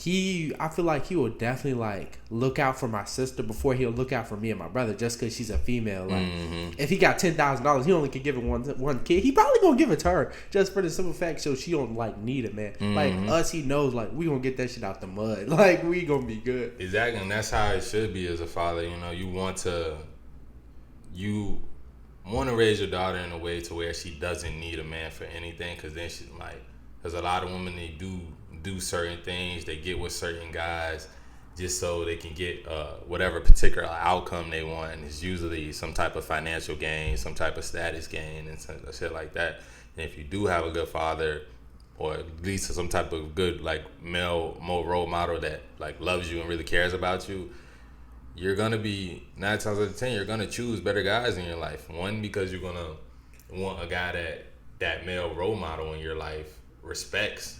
I feel like he will definitely like look out for my sister before he'll look out for me and my brother, just because she's a female. Like, if he got $10,000, he only could give it one kid. He probably gonna give it to her just for the simple fact so she don't like need it, man. Like us, he knows like we gonna get that shit out the mud. Like we gonna be good. Exactly, and that's how it should be as a father. You want to raise your daughter in a way to where she doesn't need a man for anything, because then she's like, because a lot of women, they do certain things, they get with certain guys just so they can get whatever particular outcome they want, and it's usually some type of financial gain, some type of status gain, and shit like that. And if you do have a good father, or at least some type of good like male role model that like loves you and really cares about you, you're gonna be 9 times out of 10 you're gonna choose better guys in your life. One, because you're gonna want a guy that male role model in your life respects,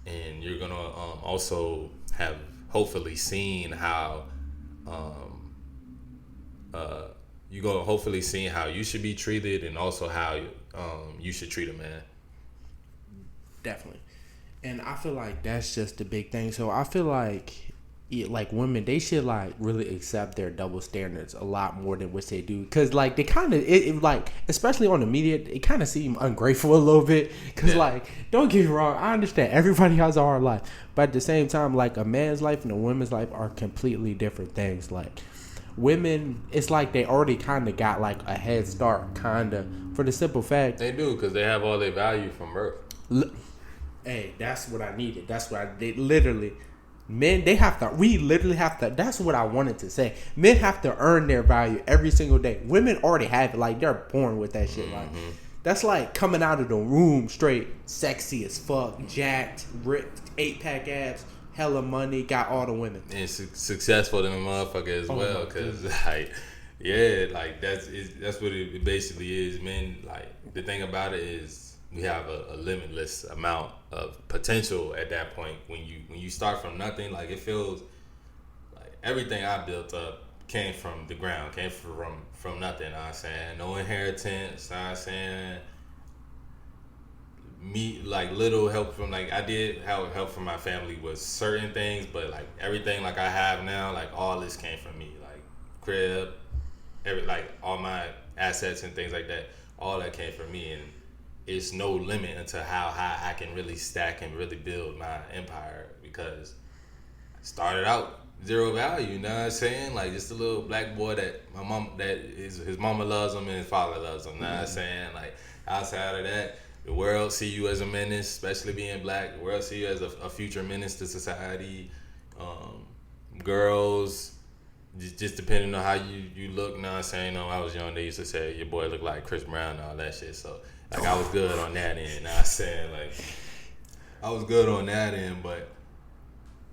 and you're gonna also have hopefully seen how you should be treated, and also how you should treat a man. Definitely. And I feel like that's just the big thing. So I feel like women, they should like really accept their double standards a lot more than what they do, because like they kind of like, especially on the media, it kind of seem ungrateful a little bit, because like, don't get me wrong, I understand everybody has a hard life, but at the same time, like a man's life and a woman's life are completely different things. Like women, it's like they already kind of got like a head start, kind of, for the simple fact they do, because they have all their value from birth. Hey, that's what I needed. That's what they literally. Men, we literally have to, that's what I wanted to say. Men have to earn their value every single day. Women already have it. Like, they're born with that shit. Like, that's like coming out of the womb straight, sexy as fuck, jacked, ripped, 8-pack abs, hella money, got all the women. And successful in a motherfucker as well, because, like, yeah, like, that's what it basically is. Men, like, the thing about it is, we have a limitless amount of potential at that point. When you start from nothing, like, it feels like everything I built up came from the ground, came from nothing. You know what I'm saying? No inheritance. You know what I'm saying? Me, like, little help from, like, I did have help from my family with certain things, but like everything like I have now, like all this came from me. Like crib, like all my assets and things like that, all that came from me. And it's no limit into how high I can really stack and really build my empire, because I started out zero value, you know what I'm saying? Like, just a little black boy that his mama loves him and his father loves him, you know what I'm saying? Like, outside of that, the world see you as a menace, especially being black. The world see you as a future menace to society. Girls, just depending on how you look, you know what I'm saying? You know, I was young, they used to say your boy looked like Chris Brown and all that shit, so like, I was good on that end. You know what I'm saying? Like, I was good on that end, but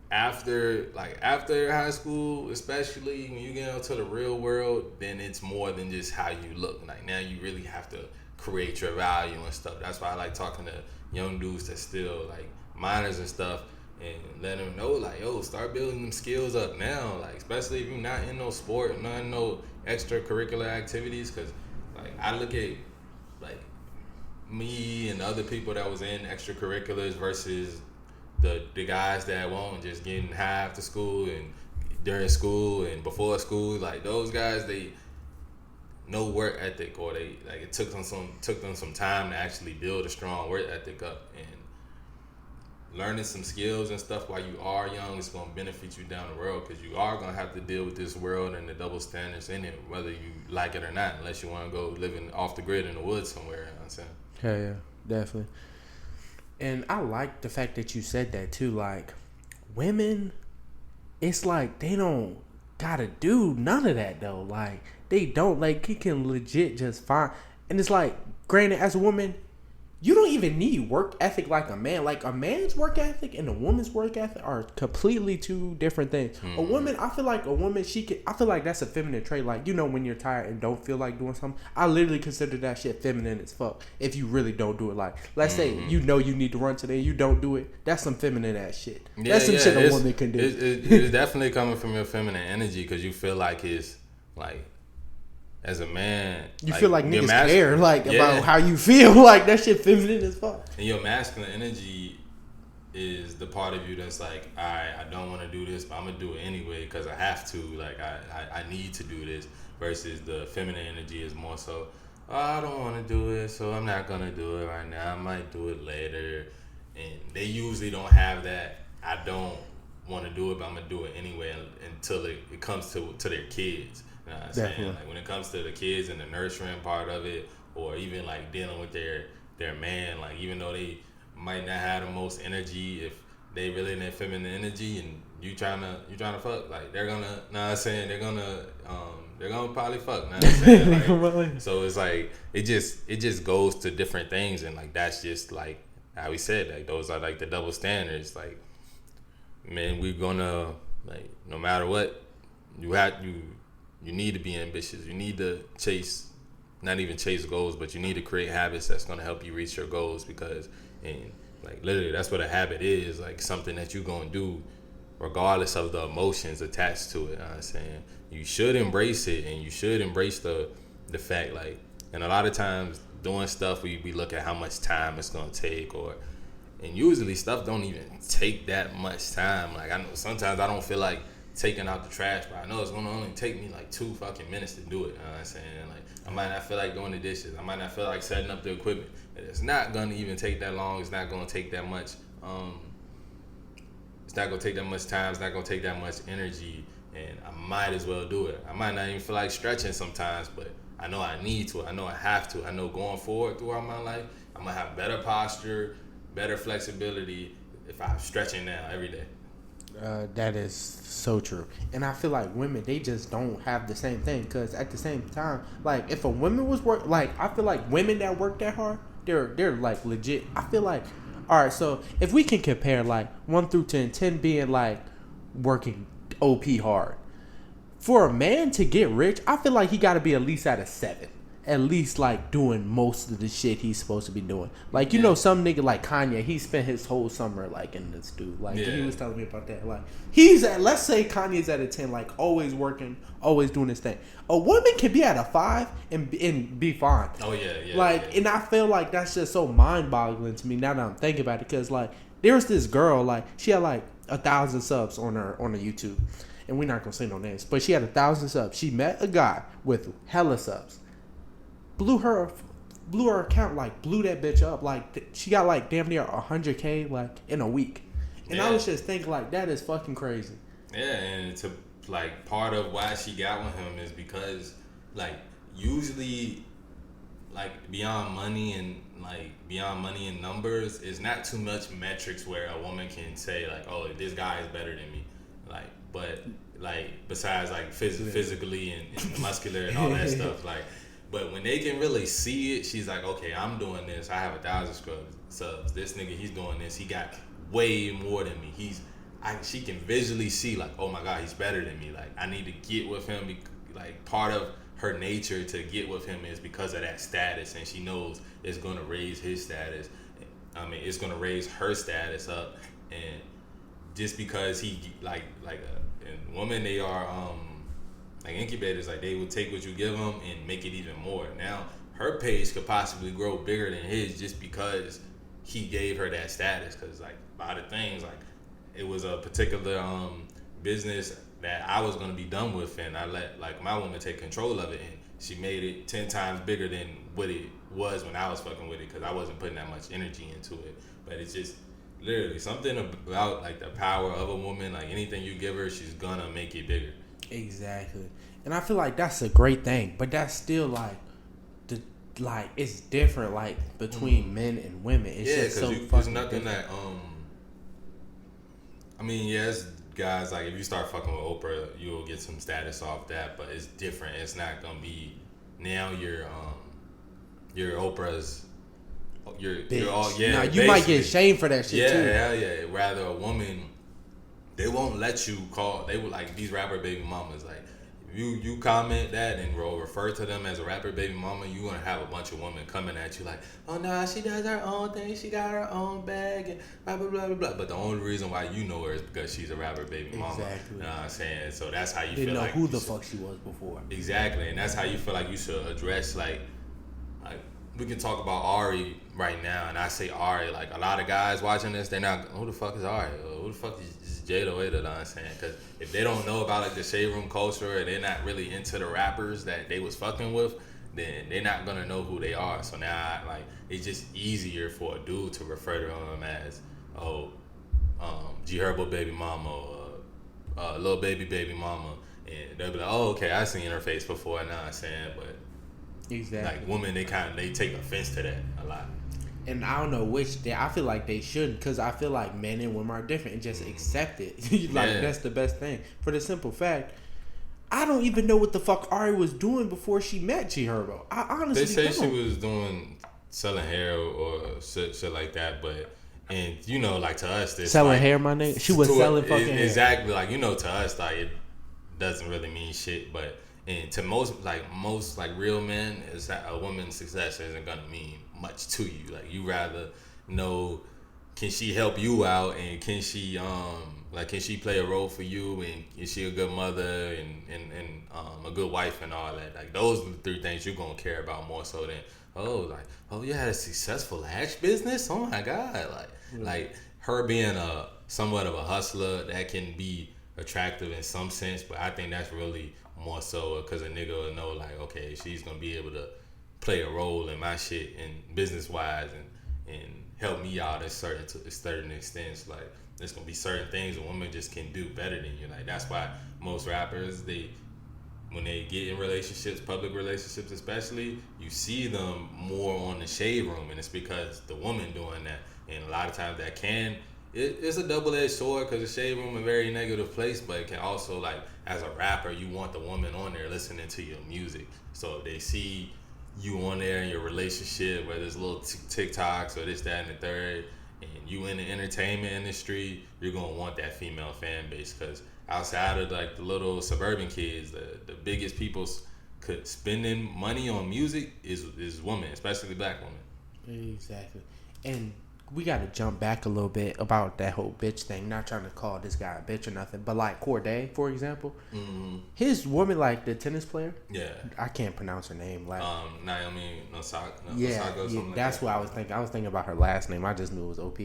after high school, especially when you get into the real world, then it's more than just how you look. Like, now you really have to create your value and stuff. That's why I like talking to young dudes that still like minors and stuff, and let them know, like, yo, start building them skills up now. Like, especially if you're not in no sport, not in no extracurricular activities, because like, I look at like me and other people that was in extracurriculars versus the guys that won't, just getting high after school and during school and before school. Like, those guys, they no work ethic, or they like, it took them some time to actually build a strong work ethic up. And learning some skills and stuff while you are young is going to benefit you down the road, because you are going to have to deal with this world and the double standards in it, whether you like it or not, unless you want to go living off the grid in the woods somewhere. You know what I'm saying? Hell yeah, definitely. And I like the fact that you said that too. Like, women, it's like they don't gotta do none of that though. Like, they don't, like, he can legit just find. And it's like, granted, as a woman, you don't even need work ethic like a man. Like, a man's work ethic and a woman's work ethic are completely two different things. A woman, I feel like a woman, I feel like that's a feminine trait. Like, you know, when you're tired and don't feel like doing something, I literally consider that shit feminine as fuck if you really don't do it. Like, let's say you know you need to run today and you don't do it. That's some feminine ass shit. That's some shit a woman can do. It's definitely coming from your feminine energy, because you feel like it's like, as a man, you like, feel like niggas care, like, about how you feel. Like, that shit feminine as fuck. And your masculine energy is the part of you that's like, alright, I don't want to do this, but I'm gonna do it anyway because I have to. Like I need to do this. Versus the feminine energy is more so, oh, I don't want to do it, so I'm not gonna do it right now. I might do it later. And they usually don't have that. I don't want to do it, but I'm gonna do it anyway until it comes to their kids. You know what I'm saying? Like when it comes to the kids and the nurturing part of it, or even like dealing with their man, like even though they might not have the most energy, if they really in their feminine energy and you trying to fuck, like they're gonna, know what I'm saying, they're gonna probably fuck, know what I'm saying? Like, so it's like it just goes to different things, and like that's just like how we said, like those are like the double standards. Like, man, we're gonna, like, no matter what, you need to be ambitious. You need to not even chase goals, but you need to create habits that's gonna help you reach your goals, because, and like literally that's what a habit is, like something that you're gonna do regardless of the emotions attached to it. You know what I'm saying? You should embrace it, and you should embrace the fact, like, and a lot of times doing stuff, we look at how much time it's gonna take, and usually stuff don't even take that much time. Like, I know sometimes I don't feel like taking out the trash, but I know it's gonna only take me like 2 fucking minutes to do it. You know what I'm saying? Like, I might not feel like doing the dishes. I might not feel like setting up the equipment. It's not gonna even take that long. It's not gonna take that much. It's not gonna take that much time. It's not gonna take that much energy, and I might as well do it. I might not even feel like stretching sometimes, but I know I need to. I know I have to. I know going forward throughout my life, I'm gonna have better posture, better flexibility if I'm stretching now every day. That is so true. And I feel like women, they just don't have the same thing, because at the same time, like, if a woman was I feel like women that work that hard, they're like legit. I feel like, all right, so if we can compare like 1 through 10, 10 being like working OP hard, for a man to get rich, I feel like he got to be at least at a 7. At least like doing most of the shit he's supposed to be doing. Like, you know, some nigga like Kanye, he spent his whole summer like in this dude. Like, he was telling me about that. Like, he's at, let's say Kanye's at a 10, like always working, always doing his thing. A woman can be at a 5 and be fine. Oh yeah. Like, and I feel like that's just so mind boggling to me now that I'm thinking about it. Because like, there's this girl, like, she had like 1,000 subs on her YouTube, and we're not gonna say no names, but she had 1,000 subs. She met a guy with hella subs. Blew her account, like blew that bitch up. Like, she got like damn near 100K like in a week. And I was just thinking, like, that is fucking crazy. Yeah, and to like, part of why she got with him is because, like, usually, like, beyond money and numbers, is not too much metrics where a woman can say like, oh, this guy is better than me. Like, but like, besides like physically and muscular and all that stuff, like. But when they can really see it, she's like, okay, I'm doing this. I have 1,000 subs. This nigga, he's doing this. He got way more than me. She can visually see, like, oh my God, he's better than me. Like, I need to get with him. Like, part of her nature to get with him is because of that status, and she knows it's gonna raise his status. I mean, it's gonna raise her status up, and just because he and women, they are like incubators, like they will take what you give them and make it even more. Now her page could possibly grow bigger than his just because he gave her that status. Because like a lot of things, like it was a particular business that I was gonna be done with, and I let like my woman take control of it, and she made it 10 times bigger than what it was when I was fucking with it, because I wasn't putting that much energy into it. But it's just literally something about like the power of a woman. Like anything you give her, she's gonna make it bigger. Exactly. And I feel like that's a great thing, but that's still like it's different, like between men and women. It's just so fucking there's nothing different. that I mean, yes, guys, like if you start fucking with Oprah, you'll get some status off that, but it's different. It's not gonna be now you're Oprah's you're all Now you might get shamed for that shit too. Yeah. Rather a woman, they won't let you call. They would like these rapper baby mamas. Like if you comment that and refer to them as a rapper baby mama, you gonna have a bunch of women coming at you like, oh no, she does her own thing. She got her own bag and blah blah blah blah blah. But the only reason why you know her is because she's a rapper baby mama. Exactly. You know what I'm saying? So that's how you Didn't feel know like who the fuck she was before. Exactly, and that's how you feel like you should address like we can talk about Ari right now, and I say Ari, like a lot of guys watching this, they're not, who the fuck is Ari? Or who the fuck is Jada Waiter? You know what I'm saying? Because if they don't know about like the shade room culture, and they're not really into the rappers that they was fucking with, then they're not gonna know who they are. So now, like, it's just easier for a dude to refer to them as, G Herbo baby mama, or little baby mama, and they'll be like, oh, okay, I seen her face before. Know what I'm saying? But Exactly. like women, they take offense to that a lot. And I don't know I feel like they shouldn't, because I feel like men and women are different and just accept it. Like, Yeah. that's the best thing. For the simple fact, I don't even know what the fuck Ari was doing before she met G Herbo. I honestly They say don't. she was selling hair or shit like that, but and you know, like to us, this Selling like, hair, my nigga. She was selling fucking hair. exactly. Like, you know, to us, like it doesn't really mean shit, but and to most real men, is that a woman's success isn't gonna mean much to you. Like, you rather know, can she help you out, and can she can she play a role for you, and is she a good mother and a good wife and all that. Like, those are the three things you're gonna care about more so than you had a successful lash business. Oh my god, like her being a somewhat of a hustler, that can be attractive in some sense, but I think that's really more so because a nigga will know, like, okay, she's gonna be able to play a role in my shit and business wise and help me out at certain extents. Like, there's gonna be certain things a woman just can do better than you. Like, that's why most rappers, when they get in relationships, public relationships especially, you see them more on the shade room, and it's because the woman doing that. And a lot of times that it's a double-edged sword, because the shade room is a very negative place, but it can also, like, as a rapper, you want the woman on there listening to your music. So if they see you on there in your relationship, whether it's little TikToks or this, that, and the third, and you in the entertainment industry, you're gonna want that female fan base, because outside of like the little suburban kids, the biggest people spending money on music is women, especially black women. Exactly. And we got to jump back a little bit about that whole bitch thing. Not trying to call this guy a bitch or nothing, but like Corday, for example, his woman, like the tennis player. Yeah. I can't pronounce her name. Like Naomi Osaka. yeah, Like that's that. what I was thinking. I was thinking about her last name. I just knew it was OP.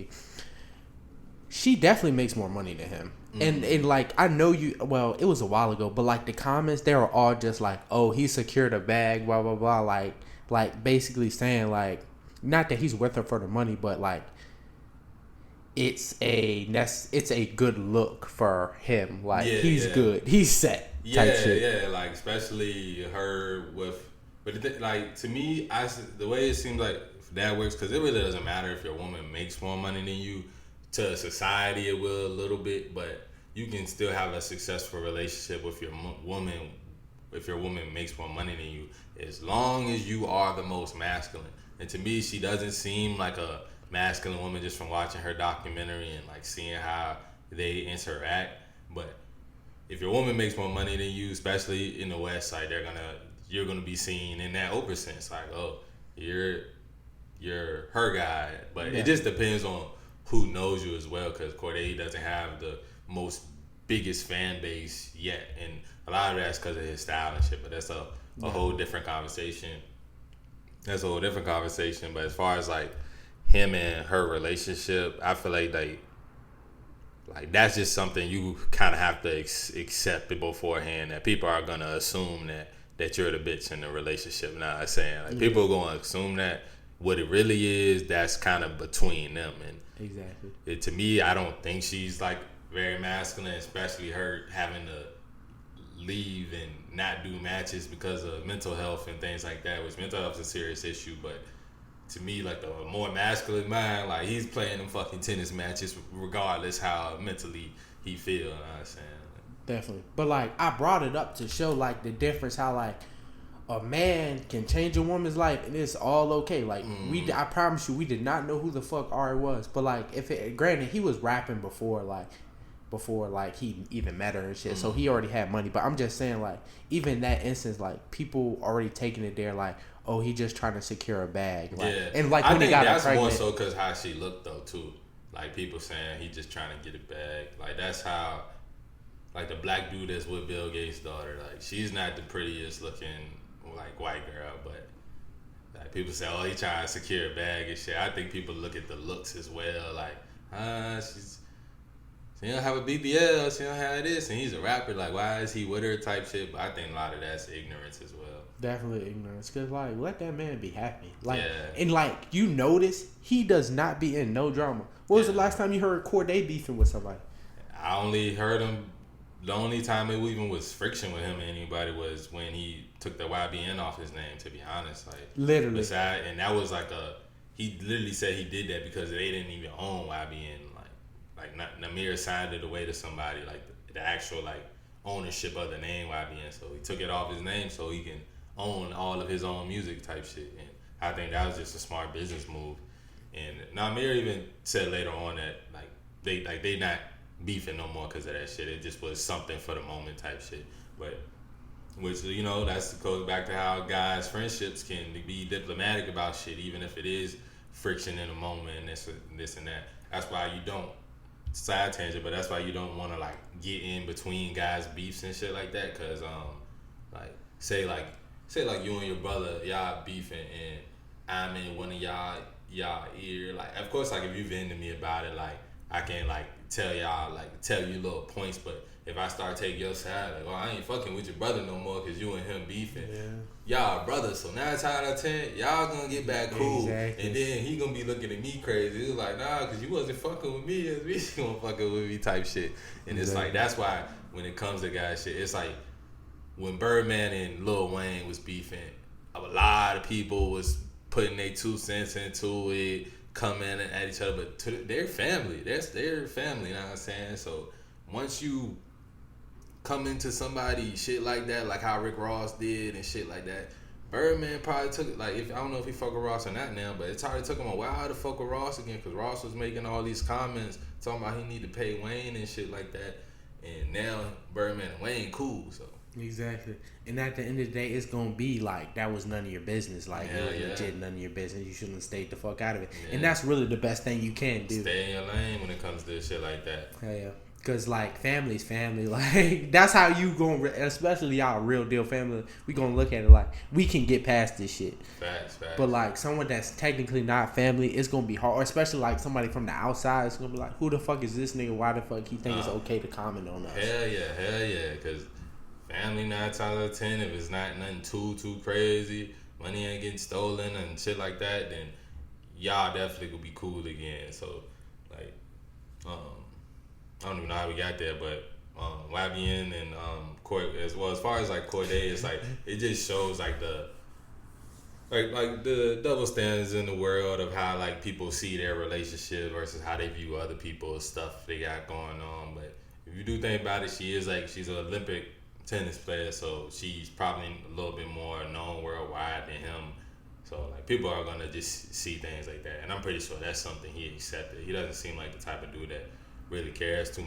She definitely makes more money than him. And like, I know you, well, it was a while ago, but like the comments, they were all just like, oh, he secured a bag, blah, blah, blah. Like basically saying, like, not that he's with her for the money, but like, it's a good look for him. Like, he's good. He's set. Type shit. Yeah. Like, especially her with, but like, to me, the way it seems like that works, because it really doesn't matter if your woman makes more money than you. To society, it will a little bit, but you can still have a successful relationship with your woman if your woman makes more money than you, as long as you are the most masculine. And to me, she doesn't seem like a masculine woman just from watching her documentary and like seeing how they interact. But if your woman makes more money than you, especially in the West Side, you're gonna be seen in that open sense, like, oh, you're her guy. But it just depends on who knows you as well, because Corday doesn't have the most biggest fan base yet, and a lot of that's because of his style and shit. But that's a whole different conversation. That's a whole different conversation. But as far as like him and her relationship, I feel like that's just something you kind of have to accept beforehand, that people are gonna assume that you're the bitch in the relationship. Now, I'm saying, like, people are gonna assume that. What it really is, that's kind of between them. And exactly. To me, I don't think she's like very masculine, especially her having to leave and not do matches because of mental health and things like that, which mental health is a serious issue. But to me, like, the more masculine mind, like, he's playing them fucking tennis matches regardless how mentally he feel. You know what I'm saying? Definitely. But like, I brought it up to show like the difference, how like a man can change a woman's life and it's all okay. Like, I promise you, we did not know who the fuck Ari was. But like, granted, he was rapping before he even met her and shit. So he already had money. But I'm just saying, like, even in that instance, like, people already taking it there, like, oh, he just trying to secure a bag. Like, yeah. And like, I when think he got that's her more pregnant, so because how she looked though too. Like, people saying he just trying to get a bag. Like, that's how, like, the black dude that's with Bill Gates' daughter. Like, she's not the prettiest looking like white girl, but Like people say, oh, he trying to secure a bag and shit. I think people look at the looks as well. Like, she don't have a BBL, she don't have this, and he's a rapper. Like, why is he with her type shit? But I think a lot of that's ignorance as well. Definitely ignorance, cause like let that man be happy. Like, yeah. And like you notice he does not be in no drama. What was the last time you heard Corday beefing with somebody? I only heard him. The only time it even was friction with him and anybody was when he took the YBN off his name. To be honest, like literally, and that was like he literally said he did that because they didn't even own YBN. Like Namir signed it away to somebody, like the actual like ownership of the name YBN. So he took it off his name so he can own all of his own music type shit. And I think that was just a smart business move. And Namir even said later on that they not beefing no more because of that shit. It just was something for the moment type shit. But which that goes back to how guys' friendships can be diplomatic about shit, even if it is friction in a moment and this and that. That's why you don't. Side tangent, but that's why you don't want to like get in between guys' beefs and shit like that, cause like say you and your brother y'all beefing and I'm in one of y'all ear, like of course like if you vent to me about it, like I can like tell you little points, but if I start taking your side, like, well, I ain't fucking with your brother no more because you and him beefing. Yeah. Y'all brothers, so 9 times out of 10, y'all gonna get back cool. Exactly. And then he gonna be looking at me crazy. He was like, nah, because you wasn't fucking with me, as me gonna fucking with me type shit. And it's like, that's why when it comes to guys shit, it's like when Birdman and Lil Wayne was beefing, a lot of people was putting their 2 cents into it, coming at each other, but to their family, that's their family, you know what I'm saying? So once you come into somebody shit like that, like how Rick Ross did and shit like that, Birdman probably took it, like, I don't know if he fuck with Ross or not now, but it probably took him a while to fuck with Ross again, because Ross was making all these comments talking about he need to pay Wayne and shit like that, and now Birdman and Wayne cool, so. Exactly. And at the end of the day, it's gonna be like that was none of your business. Like it was legit none of your business. You shouldn't have stayed the fuck out of it. Yeah. And that's really the best thing you can do. Stay in your lane when it comes to shit like that. Hell yeah. Cause like family's family, like that's how you gonna, especially y'all real deal family. We gonna look at it like we can get past this shit. Facts. But like someone that's technically not family, it's gonna be hard. Or especially like somebody from the outside, it's gonna be like, who the fuck is this nigga? Why the fuck he think it's okay to comment on us? Hell yeah. Cause family 9 times out of 10, if it's not nothing too crazy, money ain't getting stolen and shit like that, then y'all definitely could be cool again. So like, I don't even know how we got there, but YBN and as far as like Corday, it's like it just shows like the double standards in the world of how like people see their relationship versus how they view other people's stuff they got going on. But if you do think about it, she's an Olympic tennis player, so she's probably a little bit more known worldwide than him. So like people are gonna just see things like that, and I'm pretty sure that's something he accepted. He doesn't seem like the type of dude that really cares too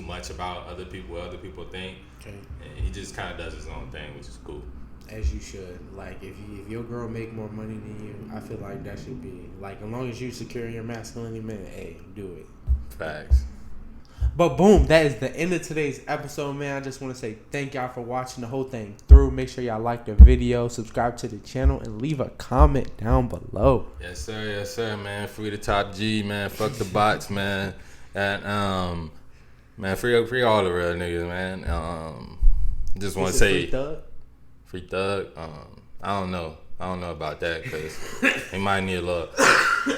much about what other people think. Okay. And he just kind of does his own thing, which is cool. As you should. Like if your girl make more money than you, I feel like that should be like, as long as you secure your masculinity, man, hey, do it. Facts. But boom, that is the end of today's episode, man. I just want to say thank y'all for watching the whole thing through. Make sure y'all like the video, subscribe to the channel, and leave a comment down below. Yes, sir, man. Free the top G, man. Fuck the bots, man. And man, free all the real niggas, man. Just want to say free thug. I don't know about that, because he might need a little,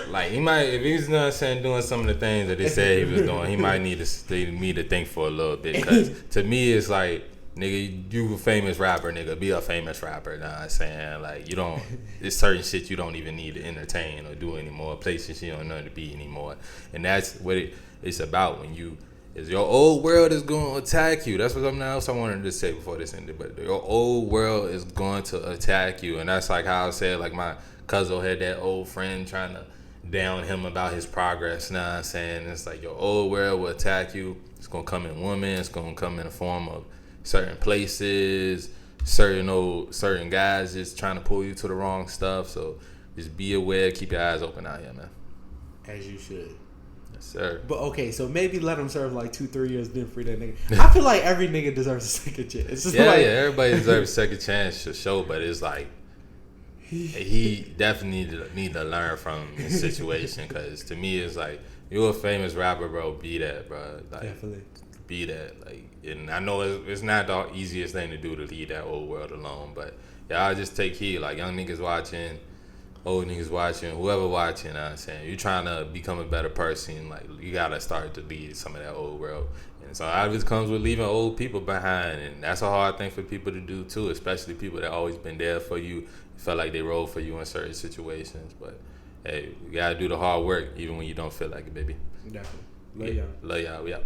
like, if he's not saying doing some of the things that they said he was doing, he might need me to think for a little bit, because to me it's like, nigga, you a famous rapper, nigga, be a famous rapper, know what I'm saying? Like, you don't, there's certain shit you don't even need to entertain or do anymore, places you don't know to be anymore, and that's what it's about when your old world is going to attack you. That's what something else I wanted to say before this ended. But your old world is going to attack you. And that's like how I said, like my cousin had that old friend trying to down him about his progress. You know what I'm saying? It's like your old world will attack you. It's going to come in women. It's going to come in the form of certain places, certain guys just trying to pull you to the wrong stuff. So just be aware. Keep your eyes open out here, man. As you should. Sir. But okay, so maybe let him serve like 2-3 years, then free that nigga. I feel like every nigga deserves a second chance. It's just everybody deserves a second chance to show, but it's like he definitely need to learn from his situation, because to me it's like, you're a famous rapper, bro. Be that, bro. Like, Definitely. be that. Like, and I know it's not the easiest thing to do to leave that old world alone, but y'all just take heed. Like, young niggas watching, old niggas watching, whoever watching, you know what I'm saying, you trying to become a better person, like, you gotta start to leave some of that old world. And so a lot of it comes with leaving old people behind, and that's a hard thing for people to do too, especially people that always been there for you, felt like they rode for you in certain situations. But hey, you gotta do the hard work even when you don't feel like it, baby. Definitely. Love y'all. Love y'all. We out.